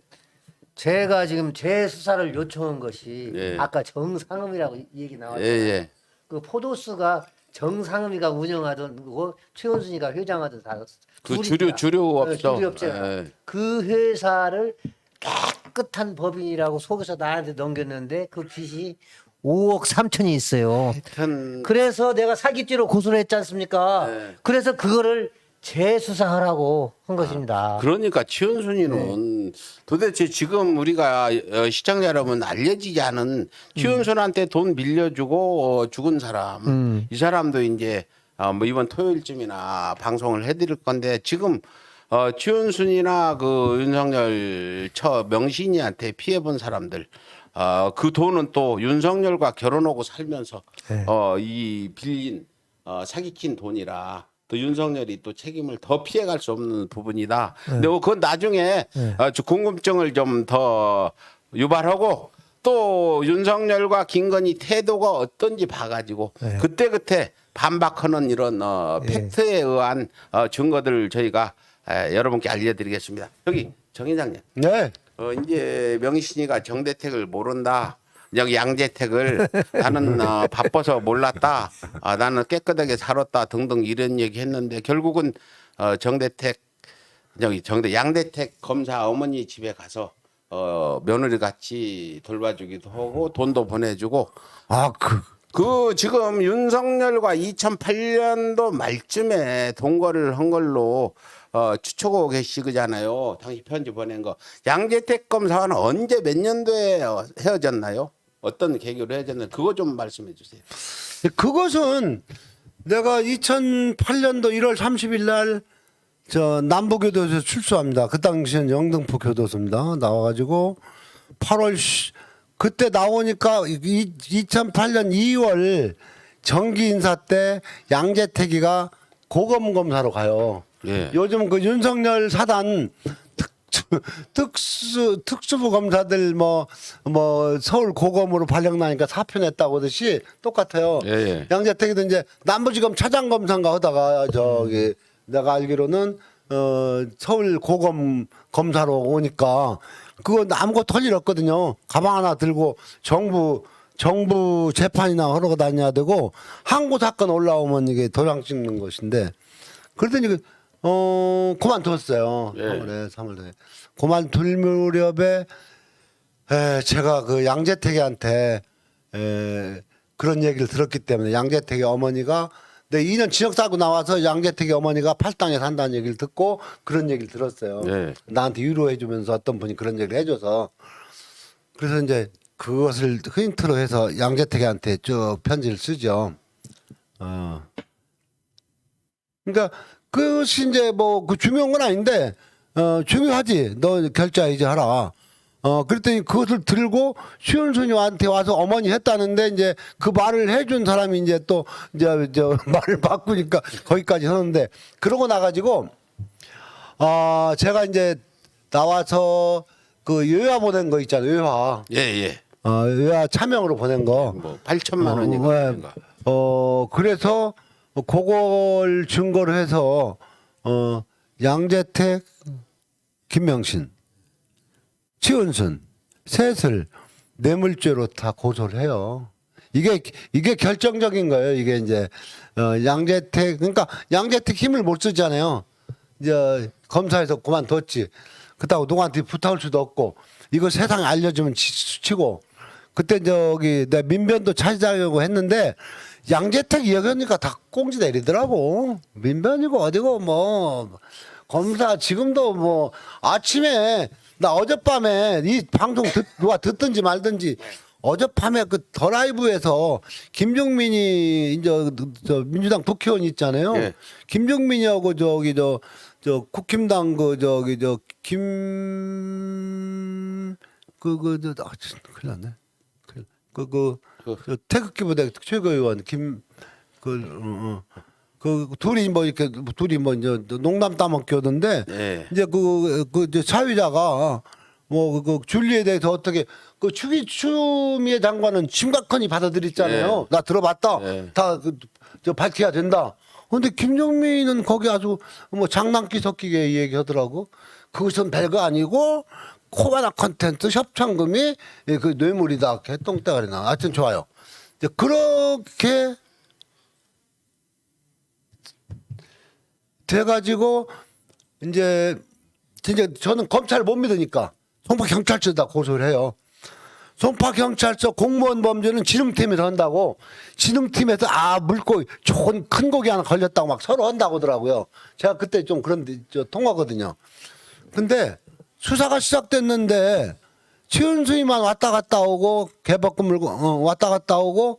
제가 지금 재수사를 요청한 것이 예. 아까 정상음이라고 얘기 나왔잖아요. 예. 그 포도스가 정상음이가 운영하던 그거 최원순이가 회장하던 사 그 둘입니다. 주류 업소. 주류업체가 예. 그 회사를 깨끗한 법인이라고 속여서 나한테 넘겼는데 그 빚이 5억 3천이 있어요. 하여튼 그래서 내가 사기죄로 고소를 했지 않습니까? 네. 그래서 그거를 재수사하라고 한 것입니다. 그러니까 치은순이는 도대체 지금 우리가 시청자 여러분 알려지지 않은 치은순한테 돈 빌려주고 죽은 사람 이 사람도 이제 뭐 이번 토요일쯤이나 방송을 해드릴 건데 지금 치은순이나 그 윤석열 처 명신이한테 피해본 사람들 그 돈은 또 윤석열과 결혼하고 살면서 이 빌린 사기친 돈이라 또 윤석열이 또 책임을 더 피해갈 수 없는 부분이다. 근데 그건 나중에 궁금증을 좀 더 유발하고 또 윤석열과 김건희 태도가 어떤지 봐가지고 그때 반박하는 이런 팩트에 의한 증거들을 저희가 여러분께 알려드리겠습니다. 여기 정 회장님. 네. 이제 명신이가 정대택을 모른다. 여기 양재택을 나는 바빠서 몰랐다. 나는 깨끗하게 살았다 등등 이런 얘기 했는데 결국은 정대택 여기 양대택 검사 어머니 집에 가서 며느리 같이 돌봐주기도 하고 돈도 보내주고 그 지금 윤석열과 2008년도 말쯤에 동거를 한 걸로 추측하고 계시잖아요. 당시 편지 보낸 거. 양재택 검사는 언제 몇 년도에 헤어졌나요? 어떤 계기로 헤어졌나요? 그거 좀 말씀해 주세요. 그것은 내가 2008년도 1월 30일 날 저 남부교도소에서 출소합니다. 그 당시엔 영등포 교도소입니다. 나와가지고 8월 그때 나오니까 2008년 2월 정기 인사 때 양재택이가 고검 검사로 가요. 예. 요즘 그 윤석열 사단 특수부 검사들 뭐 서울 고검으로 발령 나니까 사표 냈다고 하듯이 똑같아요. 예. 양재택이도 이제 남부지검 차장 검사인가 하다가 저기 내가 알기로는 서울 고검 검사로 오니까 그거 아무것도 할 일 없거든요. 가방 하나 들고 정부 재판이나 하러 다녀야 되고 항고 사건 올라오면 이게 도장 찍는 것인데 그러더니 그만뒀어요. 예. 3월에 그만둘 무렵에 제가 그 양재택이한테 그런 얘기를 들었기 때문에 양재택의 어머니가 내 2년 징역 살고 나와서 양재택의 어머니가 팔당에 산다는 얘기를 듣고 그런 얘기를 들었어요. 네. 나한테 위로해주면서 어떤 분이 그런 얘기를 해줘서 그래서 이제 그것을 힌트로 해서 양재택한테 쭉 편지를 쓰죠. 그러니까 그것이 이제 뭐 그 중요한 건 아닌데 중요하지. 너 결자 이제 하라. 그랬더니 그것을 들고 시은순이한테 와서 어머니 했다는데 이제 그 말을 해준 사람이 이제 또 이제 저 말을 바꾸니까 거기까지 하는데 그러고 나가지고 제가 이제 나와서 그 외화 보낸 거 있잖아요. 외화. 예. 외화 차명으로 보낸 거. 뭐 8천만 원인가. 그래서 그걸 증거로 해서 양재택, 김명신, 치은순 셋을 뇌물죄로 다 고소를 해요. 이게 결정적인 거예요. 이게 이제 양재택 그러니까 양재택 힘을 못 쓰잖아요. 이제 검사에서 그만뒀지. 그렇다고 누구한테 부탁할 수도 없고 이거 세상에 알려주면 치고 그때 저기 내가 민변도 찾아가려고 했는데 양재택 이야기하니까 다 꽁지 내리더라고. 민변이고 어디고 뭐 검사 지금도 뭐 아침에 나 어젯밤에 이 방송 누가 듣든지 말든지 어젯밤에 그 더 라이브에서 김종민이 이제 저 민주당 국회의원 있잖아요. 예. 김종민이하고 저기 저 국힘당 그 저기 저김 큰일 났네. 저 태극기 부대 최고위원 그 둘이 뭐 이렇게 둘이 뭐 이제 농담 따먹기 하던데 예. 이제 그 사위자가 뭐 그 줄리에 대해서 어떻게 그 추미애 장관은 심각하니 받아들였잖아요. 예. 나 들어봤다. 예. 다 저 밝혀야 된다. 근데 김종민은 거기 아주 뭐 장난기 섞이게 얘기하더라고. 그것은 별거 아니고 코바나 컨텐츠 협찬금이 그 뇌물이다. 개똥대가리나. 하여튼 좋아요. 이제 그렇게 돼가지고 이제 진짜 저는 검찰을 못 믿으니까 송파경찰서에다 고소를 해요. 송파경찰서 공무원 범죄는 지능팀에서 한다고 지능팀에서 물고기 좋은 큰 고기 하나 걸렸다고 막 서로 한다고 하더라고요. 제가 그때 좀 그런 통화거든요. 근데 수사가 시작됐는데 최은수이만 왔다 갔다 오고 개박금 물고 왔다 갔다 오고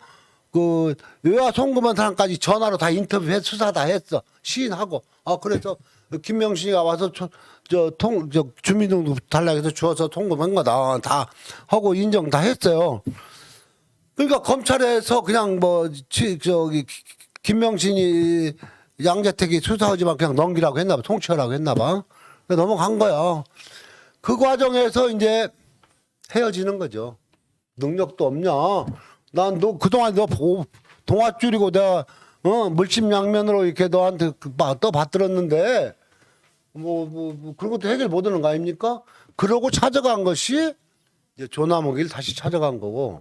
그 외화 송금한 사람까지 전화로 다 인터뷰해 수사 다 했어. 시인하고 그래서 김명신이가 와서 주민등록 달라고 해서 주어서 송금한 거다 다 하고 인정 다 했어요. 그러니까 검찰에서 그냥 저기 김명신이 양재택이 수사하지만 그냥 넘기라고 했나 봐. 통치하라고 했나 봐. 그래서 넘어간 거야. 그 과정에서 이제 헤어지는 거죠. 능력도 없냐? 난 너 그동안 너 동아줄이고 내가 물심양면으로 이렇게 너한테 받들었는데 뭐 그런 것도 해결 못하는 거 아닙니까? 그러고 찾아간 것이 이제 조남욱이를 다시 찾아간 거고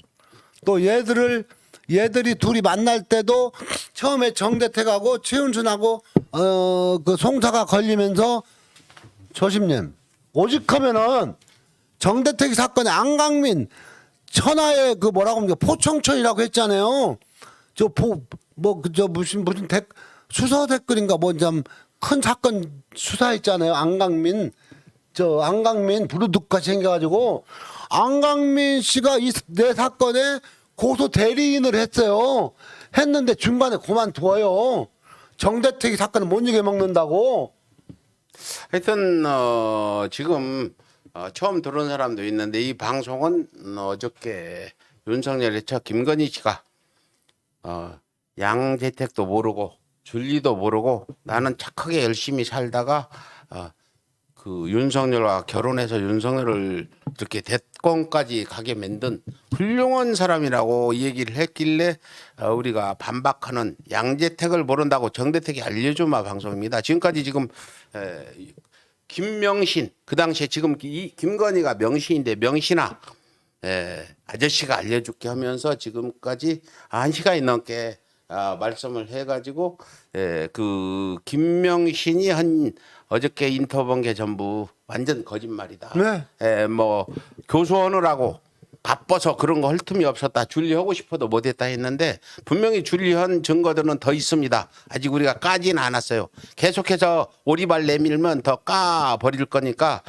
또 얘들이 둘이 만날 때도 처음에 정대택하고 최은순하고 그 송사가 걸리면서 조심님 오직하면은 정대택 사건에 안강민 천하의 그 뭐라고 합니까 포청천이라고 했잖아요. 무슨 수사 댓글인가 뭐 좀 큰 사건 수사했잖아요. 안강민 부르득같이 생겨가지고 안강민 씨가 이 내 사건에 고소 대리인을 했어요. 했는데 중간에 그만둬요. 정대택이 사건을 못 이겨 먹는다고. 하여튼 지금 처음 들어온 사람도 있는데 이 방송은 어저께 윤석열의 첫 김건희 씨가 양재택도 모르고 줄리도 모르고 나는 착하게 열심히 살다가 그 윤석열과 결혼해서 윤석열을 이렇게 대권까지 가게 만든 훌륭한 사람이라고 얘기를 했길래 우리가 반박하는 양재택을 모른다고 정대택이 알려주마 방송입니다. 지금까지 지금 김명신 그 당시에 지금 이 김건희가 명신인데 명신아 아저씨가 알려줄게 하면서 지금까지 1시간이 넘게 말씀을 해가지고 그 김명신이 한 어저께 인터뷰한 게 전부 완전 거짓말이다. 네. 뭐 교수하느라고 바빠서 그런 거 할 틈이 없었다. 준리하고 싶어도 못했다 했는데 분명히 준리한 증거들은 더 있습니다. 아직 우리가 까지는 않았어요. 계속해서 오리발 내밀면 더 까버릴 거니까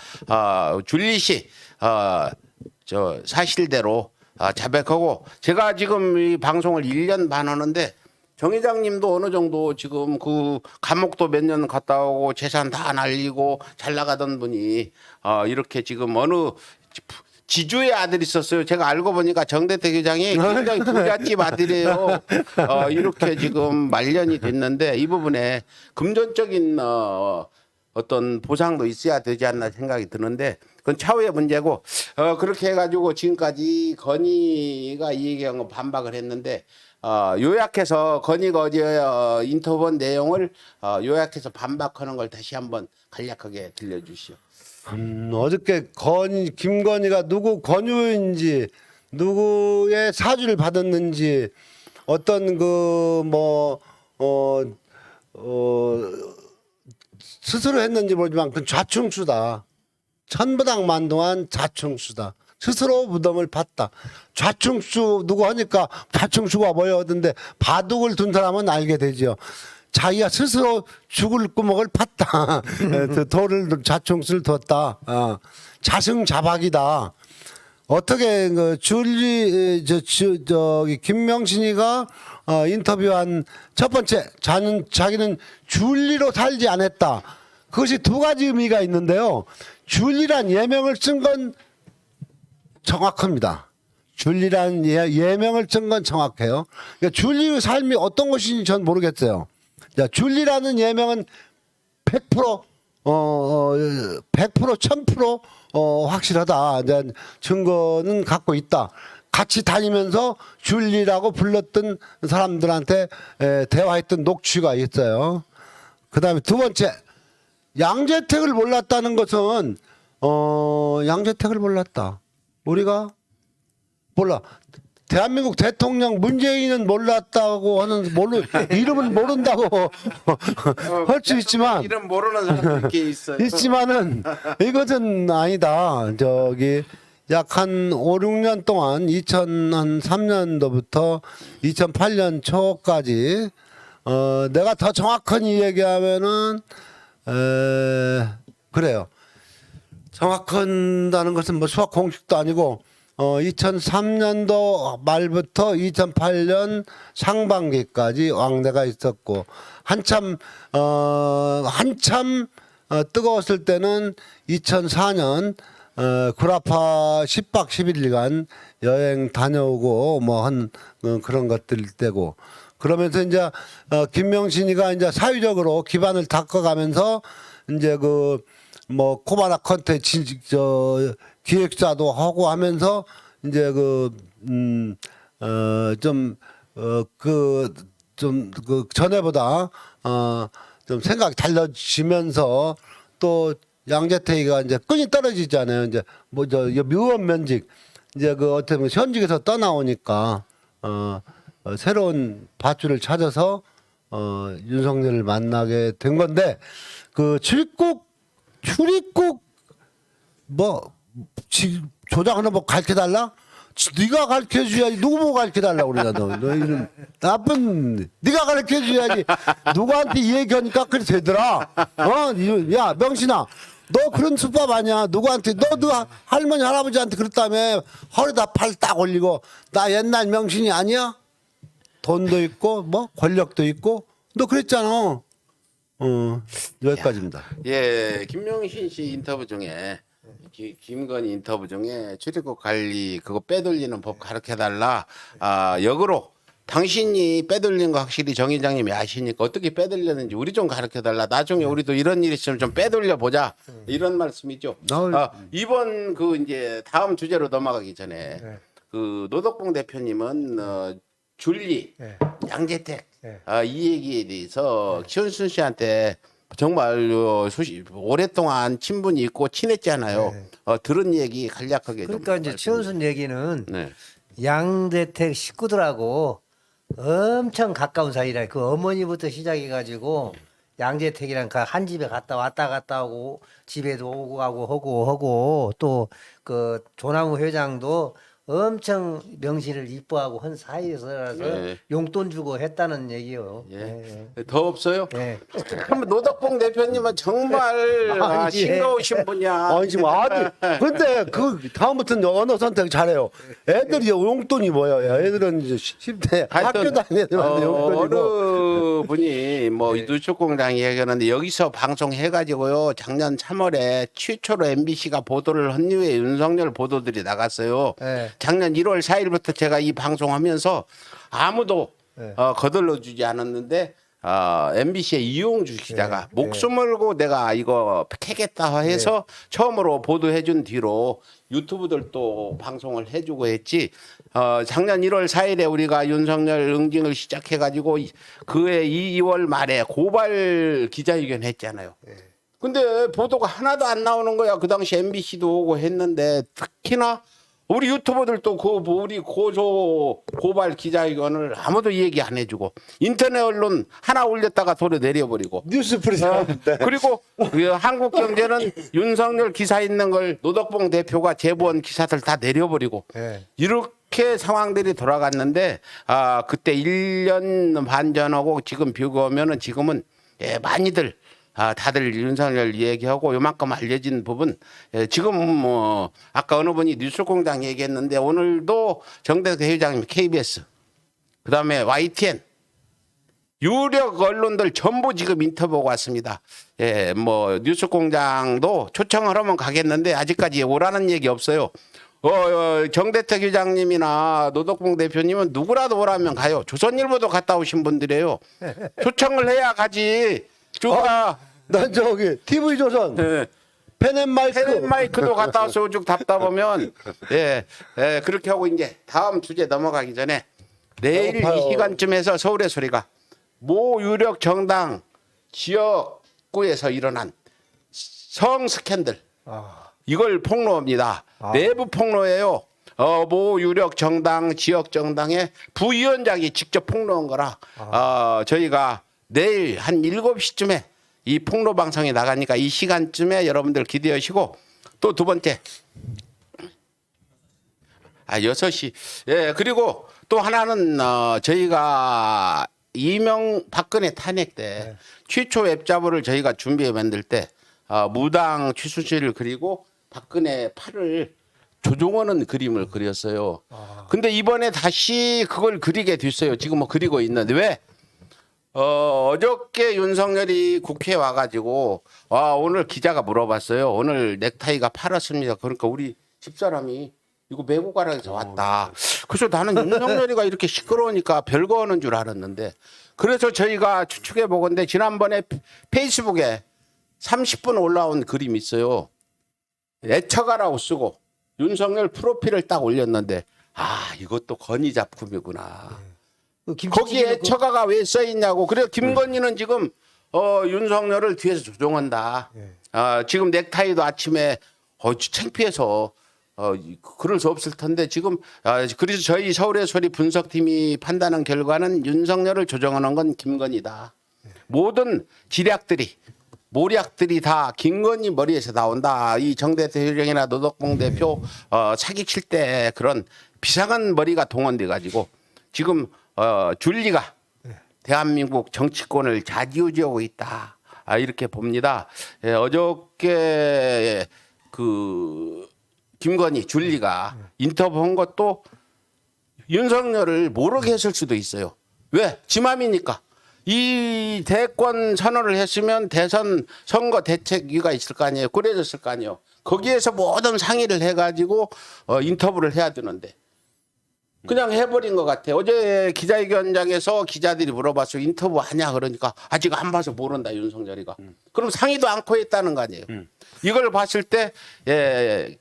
준리 씨 저 사실대로 자백하고 제가 지금 이 방송을 1년 반 하는데 정 회장님도 어느 정도 지금 그 감옥도 몇 년 갔다 오고 재산 다 날리고 잘 나가던 분이 이렇게 지금 어느 지주의 아들이 있었어요. 제가 알고 보니까 정대택 회장이 굉장히 부잣집 아들이에요. 이렇게 지금 말년이 됐는데 이 부분에 금전적인 어떤 보상도 있어야 되지 않나 생각이 드는데 그건 차후의 문제고 그렇게 해가지고 지금까지 건희가 이 얘기한 거 반박을 했는데 요약해서 건희가 어제 인터뷰 내용을 요약해서 반박하는 걸 다시 한번 간략하게 들려주시오. 어저께 김건희가 누구 권유인지 누구의 사주를 받았는지 어떤 스스로 했는지 모르지만 그건 좌충수다. 천부당만동한 좌충수다. 스스로 무덤을 팠다. 좌충수 누구 하니까 좌충수가 뭐였는데 바둑을 둔 사람은 알게 되죠. 자기가 스스로 죽을 구멍을 팠다. 돌을 좌충수를 뒀다. 자승자박이다. 어떻게 그 줄리 저기 김명신이가 인터뷰한 첫 번째 자기는 줄리로 살지 않았다. 그것이 두 가지 의미가 있는데요. 줄리란 예명을 쓴 건 정확합니다. 줄리란 예명을 쓴 건 정확해요. 그러니까 줄리의 삶이 어떤 것인지 전 모르겠어요. 자, 줄리라는 예명은 100% 1000% 확실하다. 이제 증거는 갖고 있다. 같이 다니면서 줄리라고 불렀던 사람들한테 대화했던 녹취가 있어요. 그다음에 두 번째, 양재택을 몰랐다는 것은 양재택을 몰랐다. 우리가 몰라. 대한민국 대통령 문재인은 몰랐다고 하는 이름은 모른다고 할 수 있지만 이름 모르는 사람도 있게 있어요. 있지만은 이것은 아니다. 저기 약 한 5, 6년 동안 2003년도부터 2008년 초까지 내가 더 정확히 얘기하면은 그래요. 정확한다는 것은 뭐 수학 공식도 아니고 2003년도 말부터 2008년 상반기까지 왕래가 있었고 한참 뜨거웠을 때는 2004년 구라파 10박 11일간 여행 다녀오고 뭐 한 그런 것들 때고 그러면서 이제 김명신이가 이제 사회적으로 기반을 닦아가면서 이제 그 뭐 코바나 컨텐츠 기획사도 하고 하면서 이제 그 전에보다 좀 생각이 달라지면서 또 양재택이가 이제 끈이 떨어지잖아요. 이제 뭐 묘원 면직 이제 그 어떻게 보면 현직에서 떠나오니까 새로운 밧줄을 찾아서 윤석열을 만나게 된 건데 그 출입국 뭐 조장하는 뭐 가르쳐달라? 네가 가르쳐줘야지. 누구 보고 가르쳐달라고 그러냐 너 이런 나쁜 네가 가르쳐줘야지. 누구한테 얘기하니까 그래 되더라. 야 명신아 너 그런 수법 아니야. 누구한테 너 할머니 할아버지한테 그랬다며. 허리다 팔 딱 올리고 나 옛날 명신이 아니야? 돈도 있고 뭐 권력도 있고 너 그랬잖아. 여기까지입니다. 예, 김명신 씨 인터뷰 중에 김건희 인터뷰 중에 출입국 관리 그거 빼돌리는 법 가르쳐달라. 역으로 당신이 빼돌린 거 확실히 정 의장님이 아시니까 어떻게 빼돌렸는지 우리 좀 가르쳐달라. 나중에 우리도 이런 일이 있으면 좀 빼돌려 보자. 이런 말씀이죠. 이번 그 이제 다음 주제로 넘어가기 전에 그 노덕봉 대표님은 줄리, 양재택 이 얘기에 대해서 최은순 씨한테 정말 오랫동안 친분이 있고 친했잖아요. 들은 얘기 간략하게 좀 그러니까 이제 말씀해 최은순 얘기는 네. 양재택 식구들하고 엄청 가까운 사이라 그 어머니부터 시작해가지고 양재택이랑 한 집에 왔다 갔다 하고 집에도 오고 가고 하고 또 그 조남우 회장도 엄청 명신을 이뻐하고 한 사이에서라서 예. 용돈 주고 했다는 얘기요. 예. 더 없어요? 예. 그럼 노덕봉 대표님은 정말 아니, 싱거우신 분이야. 아니 지금 근데 그 다음부터는 언어 선택 잘해요. 애들이 용돈이 뭐야? 애들은 이제 10대 학교 다니는 애들한테 용돈이고. 어느 분이 뭐 누축공장 얘기하는데 여기서 방송해가지고요 작년 3월에 최초로 MBC가 보도를 한 이후에 윤석열 보도들이 나갔어요. 네. 작년 1월 4일부터 제가 이 방송하면서 아무도 거들러주지 않았는데 MBC의 이용주 기자가 목숨 걸고 내가 이거 캐겠다 해서 처음으로 보도해준 뒤로 유튜브들도 방송을 해주고 했지. 작년 1월 4일에 우리가 윤석열 응징을 시작해가지고 그해 2월 말에 고발 기자회견 했잖아요. 근데 보도가 하나도 안 나오는 거야. 그 당시 MBC도 오고 했는데 특히나 우리 유튜버들도 우리 고소 고발 기자회견을 아무도 얘기 안 해주고 인터넷 언론 하나 올렸다가 도로 내려버리고 뉴스프리스 그리고 그 한국경제는 윤석열 기사 있는 걸 노덕봉 대표가 제보한 기사들 다 내려버리고 이렇게 상황들이 돌아갔는데 그때 1년 반 전하고 지금 비교하면은 지금은 많이들 다들 윤석열 얘기하고 요만큼 알려진 부분 지금 뭐 아까 어느 분이 뉴스공장 얘기했는데 오늘도 정대석 회장님 KBS 그다음에 YTN 유력 언론들 전부 지금 인터뷰가 왔습니다. 예, 뭐 뉴스공장도 초청을 하면 가겠는데 아직까지 오라는 얘기 없어요. 정대택 회장님이나 노덕봉 대표님은 누구라도 오라면 가요. 조선일보도 갔다 오신 분들이에요. 초청을 해야 가지. 누가 난 저기 TV조선 예, 펜앤마이크도 갔다 와서 쭉 답답하면 그렇게 하고 이제 다음 주제 넘어가기 전에 내일 배고파요. 이 시간쯤에서 서울의 소리가 모 유력 정당 지역구에서 일어난 성 스캔들 이걸 폭로합니다. 내부 폭로예요. 모 유력 정당 지역 정당의 부위원장이 직접 폭로한 거라 저희가 내일 한 7시쯤에 이 폭로 방송이 나가니까 이 시간쯤에 여러분들 기대하시고 또 두 번째 6시 예 그리고 또 하나는 저희가 박근혜 탄핵 때 최초 웹자보를 저희가 준비해 만들 때 무당 최순실을 그리고 박근혜 팔을 조종하는 그림을 그렸어요. 근데 이번에 다시 그걸 그리게 됐어요. 지금 뭐 그리고 있는데 왜? 어저께 윤석열이 국회에 와가지고 오늘 기자가 물어봤어요. 오늘 넥타이가 팔았습니다. 그러니까 우리 집사람이 이거 메고 가라 해서 왔다. 그래서 나는 윤석열이가 이렇게 시끄러우니까 별거 하는 줄 알았는데 그래서 저희가 추측해 보건데 지난번에 페이스북에 30분 올라온 그림이 있어요. 애처가라고 쓰고 윤석열 프로필을 딱 올렸는데 이것도 건의 작품이구나. 거기에 애처가가 왜 써있냐고. 그래서 김건희는 지금 윤석열을 뒤에서 조종한다. 지금 넥타이도 아침에 창피해서 그럴 수 없을 텐데 지금 그래서 저희 서울의 소리 분석팀이 판단한 결과는 윤석열을 조정하는 건 김건희다. 모든 지략들이 모략들이 다 김건희 머리에서 나온다. 이 정대태 회장이나 노덕봉 대표 사기칠 때 그런 비상한 머리가 동원돼 가지고 지금 줄리가 대한민국 정치권을 좌지우지하고 있다. 이렇게 봅니다. 어저께 그 김건희 줄리가 인터뷰한 것도 윤석열을 모르게 했을 수도 있어요. 왜? 지 맘이니까. 이 대권 선언을 했으면 대선 선거 대책위가 있을 거 아니에요. 꾸려졌을 거 아니에요. 거기에서 모든 상의를 해가지고 인터뷰를 해야 되는데 그냥 해버린 것 같아요. 어제 기자회견장에서 기자들이 물어봤어요. 인터뷰 하냐 그러니까 아직 안 봐서 모른다 윤석열이가. 그럼 상의도 않고 했다는 거 아니에요. 이걸 봤을 때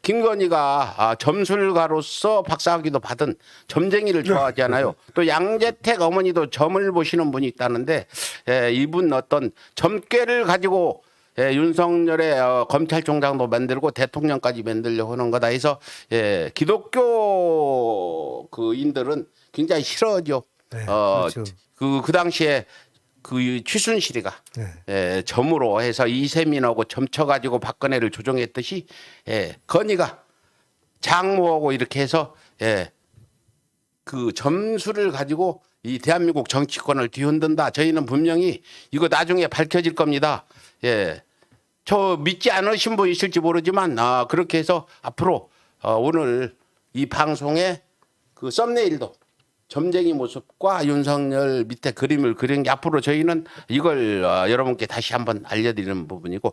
김건희가 점술가로서 박사학위도 받은 점쟁이를 좋아하지 않아요. 또 양재택 어머니도 점을 보시는 분이 있다는데 이분 어떤 점괘를 가지고 윤석열의 검찰총장도 만들고 대통령까지 만들려고 하는 거다 해서 기독교 그인들은 굉장히 싫어하죠. 그렇죠. 그 당시에 그 최순실이가 점으로 해서 이세민하고 점쳐가지고 박근혜를 조종했듯이 건희가 장모하고 이렇게 해서 그 점수를 가지고 이 대한민국 정치권을 뒤흔든다. 저희는 분명히 이거 나중에 밝혀질 겁니다. 저 믿지 않으신 분 있을지 모르지만 그렇게 해서 앞으로 오늘 이 방송에 그 썸네일도 점쟁이 모습과 윤석열 밑에 그림을 그린 게 앞으로 저희는 이걸 여러분께 다시 한번 알려드리는 부분이고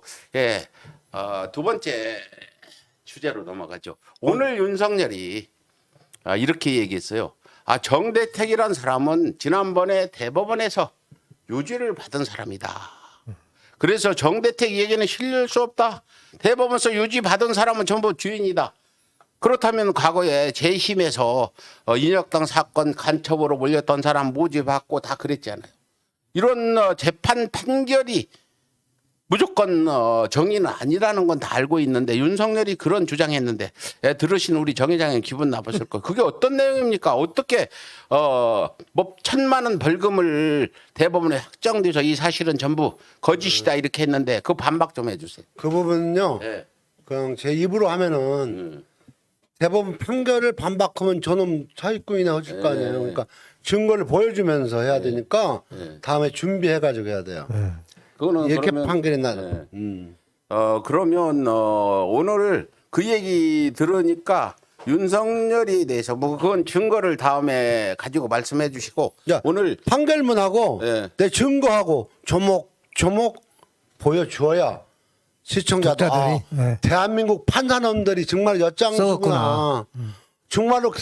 두 번째 주제로 넘어가죠. 오늘 윤석열이 이렇게 얘기했어요. 정대택이란 사람은 지난번에 대법원에서 유죄를 받은 사람이다. 그래서 정대택 얘기는 실릴 수 없다. 대법원에서 유죄 받은 사람은 전부 주인이다. 그렇다면 과거에 재심에서 인혁당 사건 간첩으로 몰렸던 사람 모집받고 다 그랬잖아요. 이런 재판 판결이 무조건 정의는 아니라는 건 다 알고 있는데 윤석열이 그런 주장했는데 들으신 우리 정 회장님 기분 나빴을 거예요. 그게 어떤 내용입니까? 어떻게 뭐 1,000만 원 벌금을 대법원에 확정돼서 이 사실은 전부 거짓이다 이렇게 했는데 그 반박 좀 해주세요. 그 부분은요. 네. 그냥 제 입으로 하면은 대법원 판결을 반박하면 저놈 사기꾼이나 하실 거 아니에요. 그러니까 증거를 보여주면서 해야 되니까 다음에 준비해가지고 해야 돼요. 그거는 이렇게 그러면- 판결이 나죠. 네. 그러면 오늘 그 얘기 들으니까 윤석열이 대해서 뭐 그건 증거를 다음에 가지고 말씀해 주시고 야, 오늘 판결문하고 네. 내 증거하고 조목 보여줘야 시청자들 독자들이, 네. 대한민국 판사놈들이 정말 엿장수구나. 썩었구나. 정말로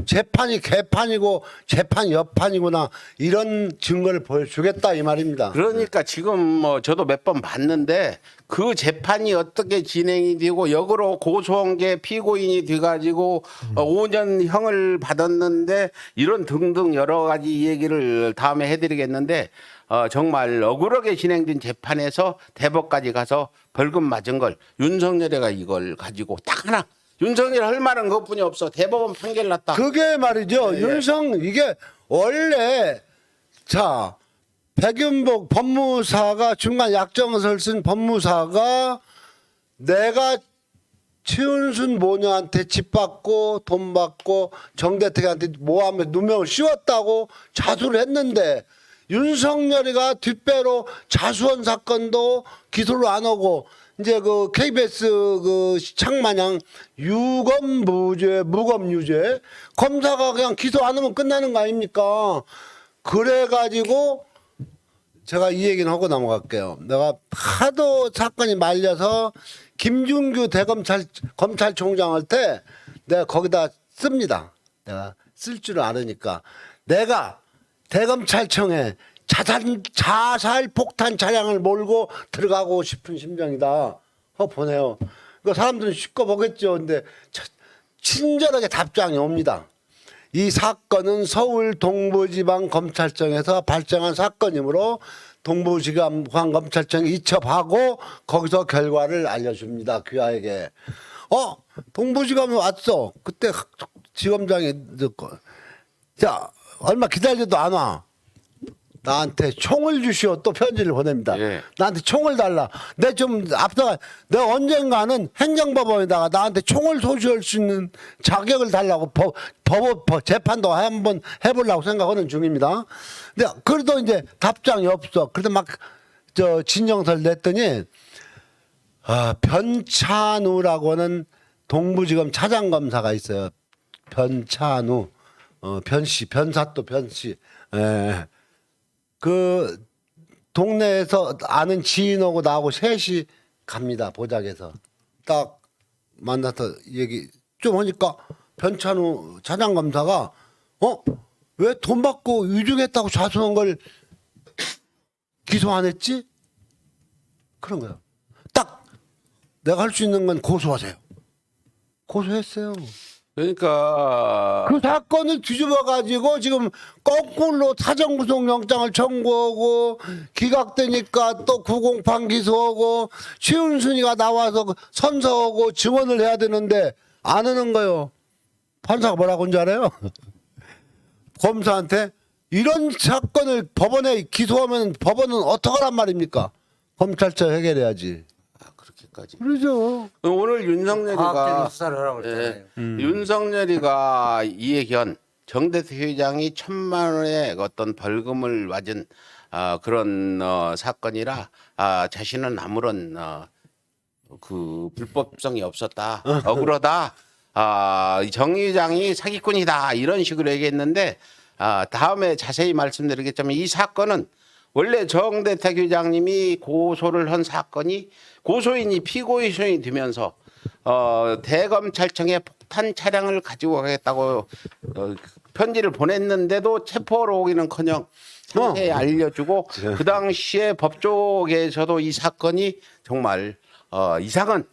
재판이 개판이고 재판이 여판이구나 이런 증거를 보여주겠다 이 말입니다. 그러니까 지금 뭐 저도 몇 번 봤는데 그 재판이 어떻게 진행이 되고 역으로 고소한 게 피고인이 돼가지고 5년 형을 받았는데 이런 등등 여러 가지 얘기를 다음에 해드리겠는데 정말 억울하게 진행된 재판에서 대법까지 가서 벌금 맞은 걸 윤석열이가 이걸 가지고 딱 하나 윤석열 할 말은 그것뿐이 없어. 대법원 판결 났다. 그게 말이죠. 이게 원래 자 백윤복 법무사가 중간 약정서를 쓴 법무사가 내가 최은순 모녀한테 집 받고 돈 받고 정대택한테 모함에 누명을 씌웠다고 자수를 했는데 윤석열이가 뒷배로 자수한 사건도 기소를 안 하고 이제 그 KBS 그 시창마냥 유검무죄 무검유죄 검사가 그냥 기소 안 하면 끝나는 거 아닙니까? 그래가지고 제가 이 얘기는 하고 넘어갈게요. 내가 하도 사건이 말려서 김준규 검찰총장 할 때 내가 거기다 씁니다. 내가 쓸 줄 아니까 내가 대검찰청에 자살 폭탄 차량을 몰고 들어가고 싶은 심정이다. 보내요. 그 사람들은 쉽고 보겠죠. 근데 친절하게 답장이 옵니다. 이 사건은 서울 동부지방검찰청에서 발생한 사건이므로 동부지방검찰청이 이첩하고 거기서 결과를 알려줍니다. 귀하에게. 동부지검이 왔어. 그때 지검장이 자 얼마 기다려도 안 와. 나한테 총을 주시오. 또 편지를 보냅니다. 예. 나한테 총을 달라. 내 좀 앞서가 내가 언젠가는 행정법원에다가 나한테 총을 소지할 수 있는 자격을 달라고 재판도 한번 해보려고 생각하는 중입니다. 근데 그래도 이제 답장이 없어. 그래도 막 진정서를 냈더니 변찬우라고는 동부지검 차장검사가 있어요. 변찬우, 변사또 변씨. 예. 그 동네에서 아는 지인하고 나하고 셋이 갑니다. 보작에서 딱 만나서 얘기 좀 하니까 변찬우 차장검사가 왜 돈 받고 위증했다고 자수한 걸 기소 안 했지? 그런 거예요. 딱 내가 할 수 있는 건 고소하세요. 고소했어요. 그러니까 그 사건을 뒤집어 가지고 지금 거꾸로 사정구속영장을 청구하고 기각되니까 또 구공판 기소하고 최은순이가 나와서 선서하고 증언을 해야 되는데 안 하는 거요. 판사가 뭐라고 한지 알아요? 검사한테 이런 사건을 법원에 기소하면 법원은 어떡하란 말입니까? 검찰청 해결해야지. 그렇게까지. 그러죠. 오늘 윤석열이가 과학적인 수사를 하라고 했잖아요. 윤석열이가 이해견 정대태 회장이 1,000만 원의 어떤 벌금을 맞은 그런 사건이라 자신은 아무런 그 불법성이 없었다, 억울하다, 정 회장이 사기꾼이다 이런 식으로 얘기했는데 다음에 자세히 말씀드리겠지만 이 사건은 원래 정대택 회장님이 고소를 한 사건이 고소인이 피고인이 되면서 대검찰청에 폭탄 차량을 가지고 가겠다고 편지를 보냈는데도 체포로 오기는커녕 상세히 알려주고 그 당시에 법조계에서도 이 사건이 정말 이상은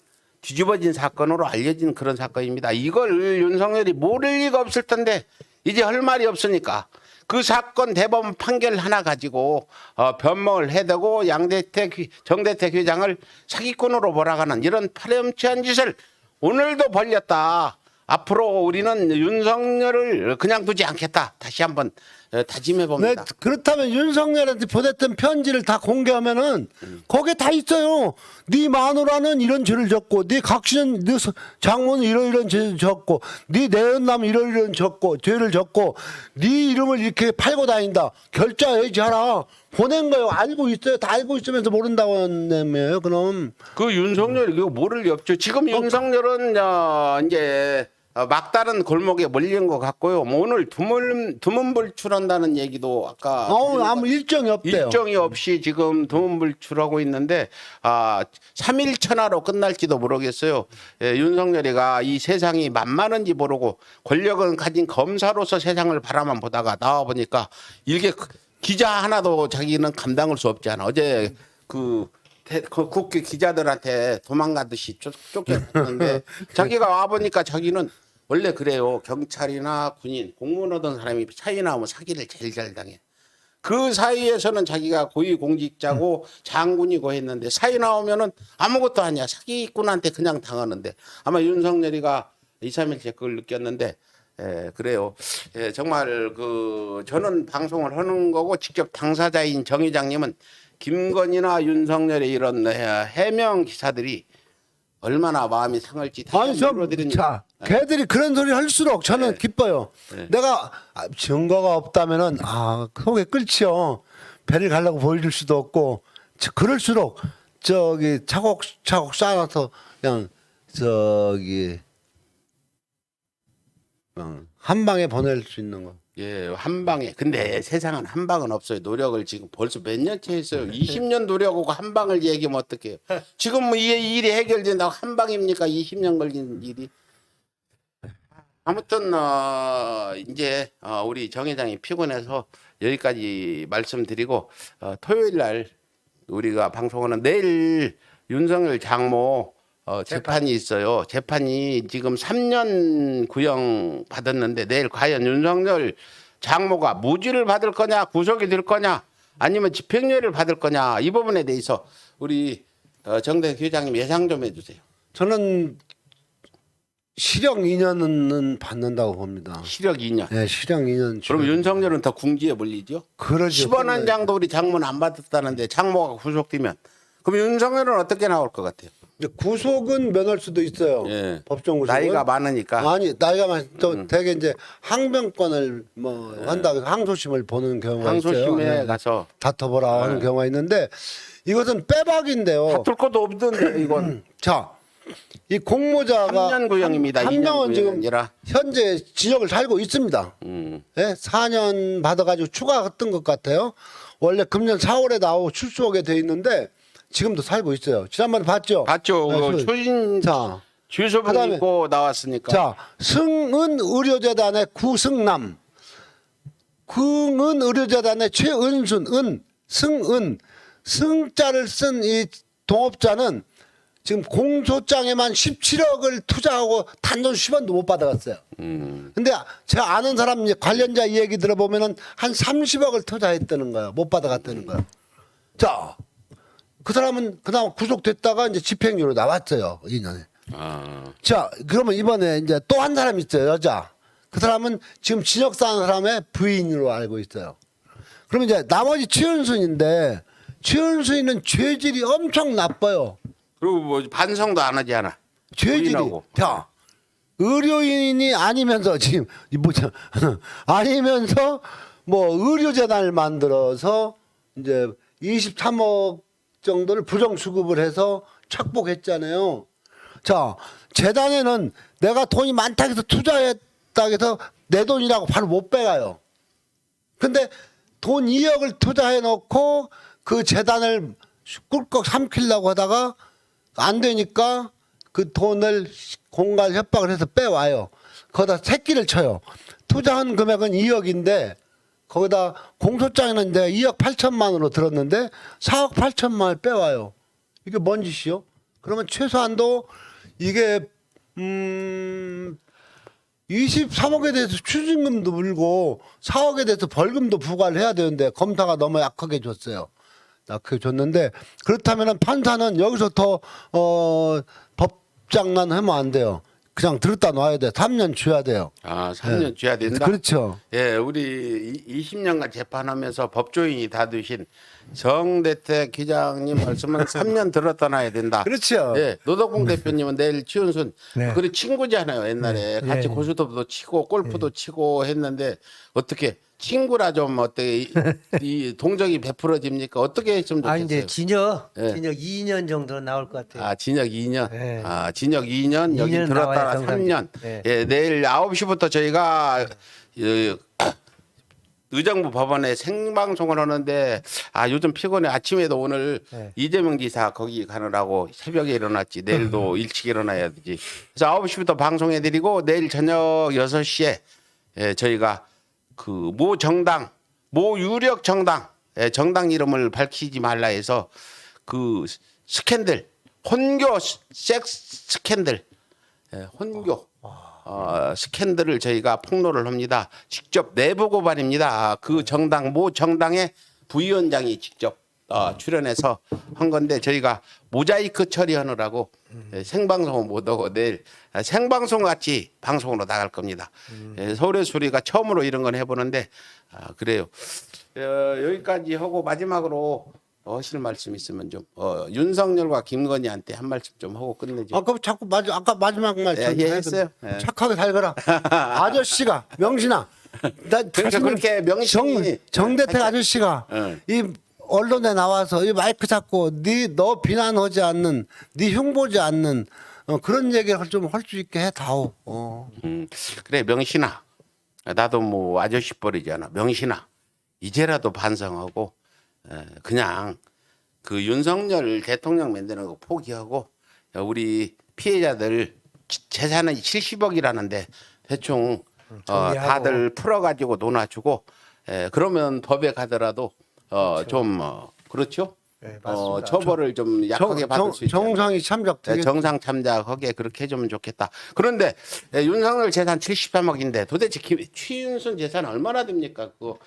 뒤집어진 사건으로 알려진 그런 사건입니다. 이걸 윤석열이 모를 리가 없을 텐데 이제 할 말이 없으니까 그 사건 대법원 판결 하나 가지고 변명을 해대고 정대택 회장을 사기꾼으로 몰아가는 이런 파렴치한 짓을 오늘도 벌였다. 앞으로 우리는 윤석열을 그냥 두지 않겠다. 다시 한번 다짐해 봅니다. 그렇다면 윤석열한테 보냈던 편지를 다 공개하면은 거기에 다 있어요. 네 마누라는 이런 죄를 졌고, 네 각신, 네 장모는 이런 죄를 졌고, 네 내연남 이런 죄를 졌고, 네 이름을 이렇게 팔고 다닌다. 결자해야지 하라. 보낸 거요. 알고 있어요. 다 알고 있으면서 모른다고 하네요. 그럼 그 윤석열이 이거 모를 리 없죠. 지금 윤석열은 이제 막다른 골목에 몰린 것 같고요. 뭐 오늘 두문불출한다는 얘기도 아까 아무 일정이 없대요. 일정이 없이 지금 두문불출하고 있는데 3일 천하로 끝날지도 모르겠어요. 예, 윤석열이가 이 세상이 만만한지 모르고 권력은 가진 검사로서 세상을 바라만 보다가 나와 보니까 이게 기자 하나도 자기는 감당할 수 없지 않아. 어제 그 국회 기자들한테 도망가듯이 쫓겼는데 자기가 와 보니까 자기는 원래 그래요. 경찰이나 군인, 공무원 하던 사람이 차이 나오면 사기를 제일 잘 당해. 그 사이에서는 자기가 고위공직자고 장군이고 했는데 사이 나오면은 아무것도 아니야. 사기꾼한테 그냥 당하는데 아마 윤석열이가 2, 3일째 그걸 느꼈는데 그래요. 정말 저는 방송을 하는 거고 직접 당사자인 정 회장님은 김건희나 윤석열의 이런 해명 기사들이 얼마나 마음이 상할지 아니 걔들이 그런 소리 할수록 저는 기뻐요. 내가 증거가 없다면은 속에 끓지요. 배를 가려고 보여줄 수도 없고 그럴수록 차곡차곡 쌓아서 그냥 한 방에 보낼 수 있는 거. 예, 한 방에. 근데 세상은 한 방은 없어요. 노력을 지금 벌써 몇 년째 했어요. 20년 노력하고 한 방을 얘기하면 어떡해요. 지금 뭐 이 일이 해결된다고 한 방입니까? 20년 걸린 일이. 아무튼 이제 우리 정 회장이 피곤해서 여기까지 말씀드리고 토요일 날 우리가 방송하는 내일 윤석열 장모 재판이 있어요. 재판이 지금 3년 구형 받았는데 내일 과연 윤석열 장모가 무죄를 받을 거냐, 구속이 될 거냐, 아니면 집행유예를 받을 거냐, 이 부분에 대해서 우리 정대석 회장님 예상 좀 해주세요. 저는 실형 2년은 받는다고 봅니다. 실형 2년. 네, 실형 2년. 그럼 윤석열은 더 궁지에 몰리죠? 그러죠. 10원 한 장도 우리 장모는 안 받았다는데 장모가 구속되면 그럼 윤석열은 어떻게 나올 것 같아요? 구속은 면할 수도 있어요. 예. 법정 구속은. 나이가 많으니까. 아니 나이가 많또 되게 이제 항변권을 한다고 해서 항소심을 보는 경우가 있어요. 항소심에 네. 가서 다퉈보라 하는 경우가 있는데 이것은 빼박인데요. 다툴 것도 없던데 이건. 자, 이 공모자가 3년 구형입니다. 한 2년 명은 구형이 지금 아니라. 현재 지역을 살고 있습니다. 예? 4년 받아가지고 추가했던 것 같아요. 원래 금년 4월에 나오고 출소하게 돼 있는데 지금도 살고 있어요. 지난번에 봤죠? 봤죠. 네, 초진 자, 주소분 그다음에 입고 나왔으니까. 자, 승은 의료재단의 구승남, 긍은 의료재단의 최은순, 승은 승자를 쓴 이 동업자는 지금 공소장에만 17억을 투자하고 단돈 10원도 못 받아갔어요. 근데 제가 아는 사람 관련자 얘기 들어보면은 한 30억을 투자했다는 거예요. 못 받아갔다는 거예요. 자, 그 사람은 그다음 구속됐다가 이제 집행유예로 나왔어요. 2년에. 자, 그러면 이번에 이제 또 한 사람이 있어요. 여자. 그 사람은 지금 진역 사는 사람의 부인으로 알고 있어요. 그러면 이제 나머지 최은순인데 최은순이는 죄질이 엄청 나빠요. 그리고 뭐 반성도 안 하지 않아. 죄질이. 부인하고. 자, 의료인이 아니면서 지금 뭐죠? 아니면서 뭐 의료재단을 만들어서 이제 23억 정도를 부정 수급을 해서 착복했잖아요. 자, 재단에는 내가 돈이 많다고 해서 투자했다고 해서 내 돈이라고 바로 못 빼가요. 근데 돈 2억을 투자해 놓고 그 재단을 꿀꺽 삼키려고 하다가 안 되니까 그 돈을 공갈 협박을 해서 빼와요. 거기다 새끼를 쳐요. 투자한 금액은 2억인데 거기다 공소장에는 내가 2억 8천만으로 들었는데 4억 8천만을 빼와요. 이게 뭔 짓이요? 그러면 최소한도 이게 23억에 대해서 추징금도 물고 4억에 대해서 벌금도 부과를 해야 되는데 검사가 너무 약하게 줬어요. 약하게 줬는데 그렇다면 판사는 여기서 더 법장난 하면 안 돼요. 그냥 들었다 놔야 돼. 3년 줘야 돼요. 아, 3년 줘야 된다. 그렇죠. 예, 우리 20년간 재판하면서 법조인이 다 두신 정대택 기장님 말씀은 3년 들었다 놔야 된다. 그렇죠. 예, 노덕봉 대표님은 내일 치운순 네. 그리 친구잖아요. 옛날에 네. 같이 예. 고수톱도 치고 골프도 치고 했는데 어떻게 친구라 좀 어떻게 이 동정이 베풀어집니까? 어떻게 했으면 좋겠어요? 아 이제 징역 예. 2년 정도 나올 것 같아요. 아, 징역 2년. 네. 아, 징역 2년, 여기 2년 들었다가 나와야 정상이죠. 3년. 네. 예, 내일 9시부터 저희가 의정부 법원에 생방송을 하는데 아, 요즘 피곤해. 아침에도 오늘 네. 이재명 지사 거기 가느라고 새벽에 일어났지. 내일도 일찍 일어나야 되지. 그래서 9시부터 방송해 드리고 내일 저녁 6시에 예, 저희가 그 모 정당, 모 유력 정당, 예, 정당 이름을 밝히지 말라 해서 그 스캔들, 혼교 섹스 스캔들, 예, 혼교 스캔들을 저희가 폭로를 합니다. 직접 내부 고발입니다. 그 정당, 모 정당의 부위원장이 직접 출연해서 한 건데 저희가 모자이크 처리하느라고 생방송은 못 하고 내일 생방송 같이 방송으로 나갈 겁니다. 서울의 소리가 처음으로 이런 건 해보는데 그래요. 여기까지 하고 마지막으로 하실 말씀 있으면 좀 윤석열과 김건희한테 한 말씀 좀 하고 끝내죠. 아까 자꾸 아까 마지막 말 예, 했어요. 예. 착하게 살거라. 아저씨가 명신아. 나 그러니까 사실은 그렇게 명신이 정대택 아저씨가 예. 이 언론에 나와서 이 마이크 잡고 너 비난하지 않는, 네 흉보지 않는 그런 얘기를 좀 할 수 있게 해 다오. 그래 명신아 나도 뭐 아저씨 버리잖아. 명신아 이제라도 반성하고 그냥 그 윤석열 대통령 만드는 거 포기하고 우리 피해자들 재산은 70억이라는데 대충 정리하고. 다들 풀어가지고 논아주고 그러면 법에 가더라도 좀 그렇죠? 네, 맞습니다. 처벌을 좀 약하게 받을 수 있죠. 정상이 참작 네, 되게 정상 참작하게 그렇게 해주면 좋겠다. 그런데 윤석열 재산 73억인데 도대체 취윤순 재산 얼마나 됩니까? 그거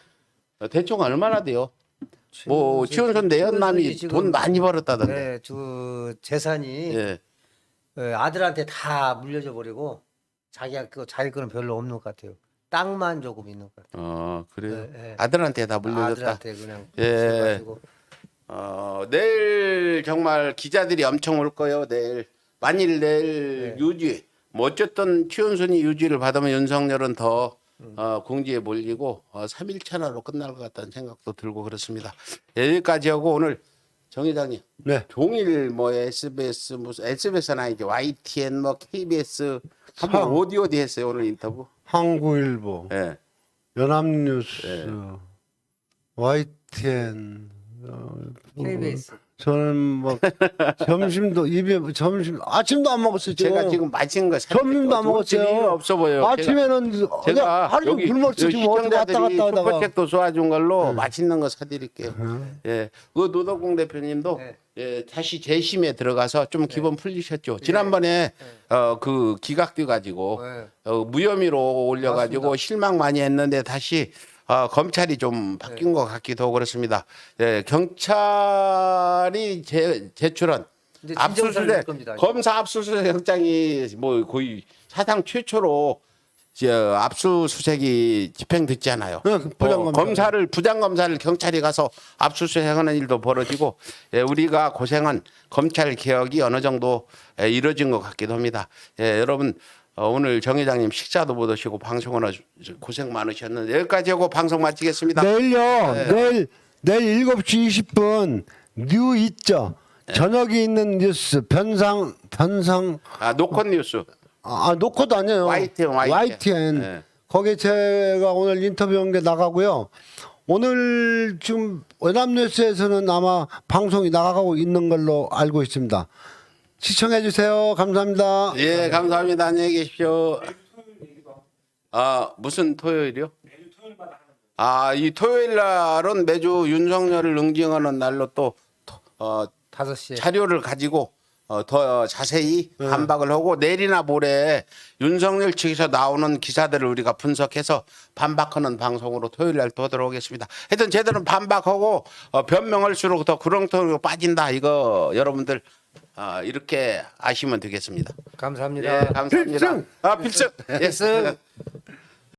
대충 얼마나 돼요? 뭐 취윤순 내연남이 취윤순이 지금 돈 많이 벌었다던데. 네, 그 재산이 예. 아들한테 다 물려줘 버리고 자기 거는 별로 없는 것 같아요. 땅만 조금 있는 것 같아요. 그래요. 네, 네. 아들한테 다 물려줬다. 아들한테 그냥 예. 써가지고. 내일 정말 기자들이 엄청 올 거예요. 내일 만일 내일 유지 뭐 어쨌든 취윤순이 유지를 받으면 윤석열은 더 공지에 몰리고 3일 차나로 끝날 것 같다는 생각도 들고 그렇습니다. 여기까지 하고 오늘 정 회장님 네. 종일 뭐 SBS 무슨 SBS는 아니죠. YTN 뭐 KBS 한번 어디 했어요 오늘 인터뷰? 한국일보, 예. 연합뉴스, YTN, KBS. 저는 뭐 아침도 안 먹었어요. 제가 지금 맛있는 거 점심도 안 먹었어요. 이유가 없어 보여요. 아침에는 제가 하루 종일 굶었지 지금 어디 왔다 시청자들이 갔다 하다가. 슈퍼책도 쏘아준 걸로 맛있는 거 사드릴게요. 예, 그 노덕공 대표님도 네. 예, 다시 재심에 들어가서 좀 기분 풀리셨죠. 지난번에 그 기각돼 가지고 네. 무혐의로 올려가지고 실망 많이 했는데 다시 검찰이 좀 바뀐 것 같기도 하고 그렇습니다. 예, 경찰이 제출한 이제 진정서를 낼 압수수색 겁니다. 검사 압수수색 영장이 뭐 거의 사상 최초로 압수수색이 집행됐잖아요. 네, 그 부장검사. 부장검사를 경찰이 가서 압수수색하는 일도 벌어지고 우리가 고생한 검찰 개혁이 어느 정도 이루어진 것 같기도 합니다. 여러분 오늘 정 회장님 식사도 못 하시고 방송을 고생 많으셨는데 여기까지 하고 방송 마치겠습니다. 내일 7시 20분 뉴 있죠. 저녁에 있는 뉴스 변상 노컷 뉴스. 노코도 아니에요. YTN. 네. 거기에 제가 오늘 인터뷰한 게 나가고요. 오늘 지금 연합뉴스에서는 아마 방송이 나가고 있는 걸로 알고 있습니다. 시청해 주세요. 감사합니다. 예, 감사합니다. 안녕히 계십시오. 무슨 토요일이요? 이 토요일 날은 매주 윤석열을 응징하는 날로 또 5시에 자료를 가지고 더 자세히 반박을 하고 내일이나 모레 윤석열 측에서 나오는 기사들을 우리가 분석해서 반박하는 방송으로 토요일 날 또 하도록 하겠습니다. 하여튼 제대로 반박하고 변명할수록 더 구렁텅이로 빠진다. 이거 여러분들 이렇게 아시면 되겠습니다. 감사합니다. 예, 감사합니다. 필승! 필승. 예. 필승.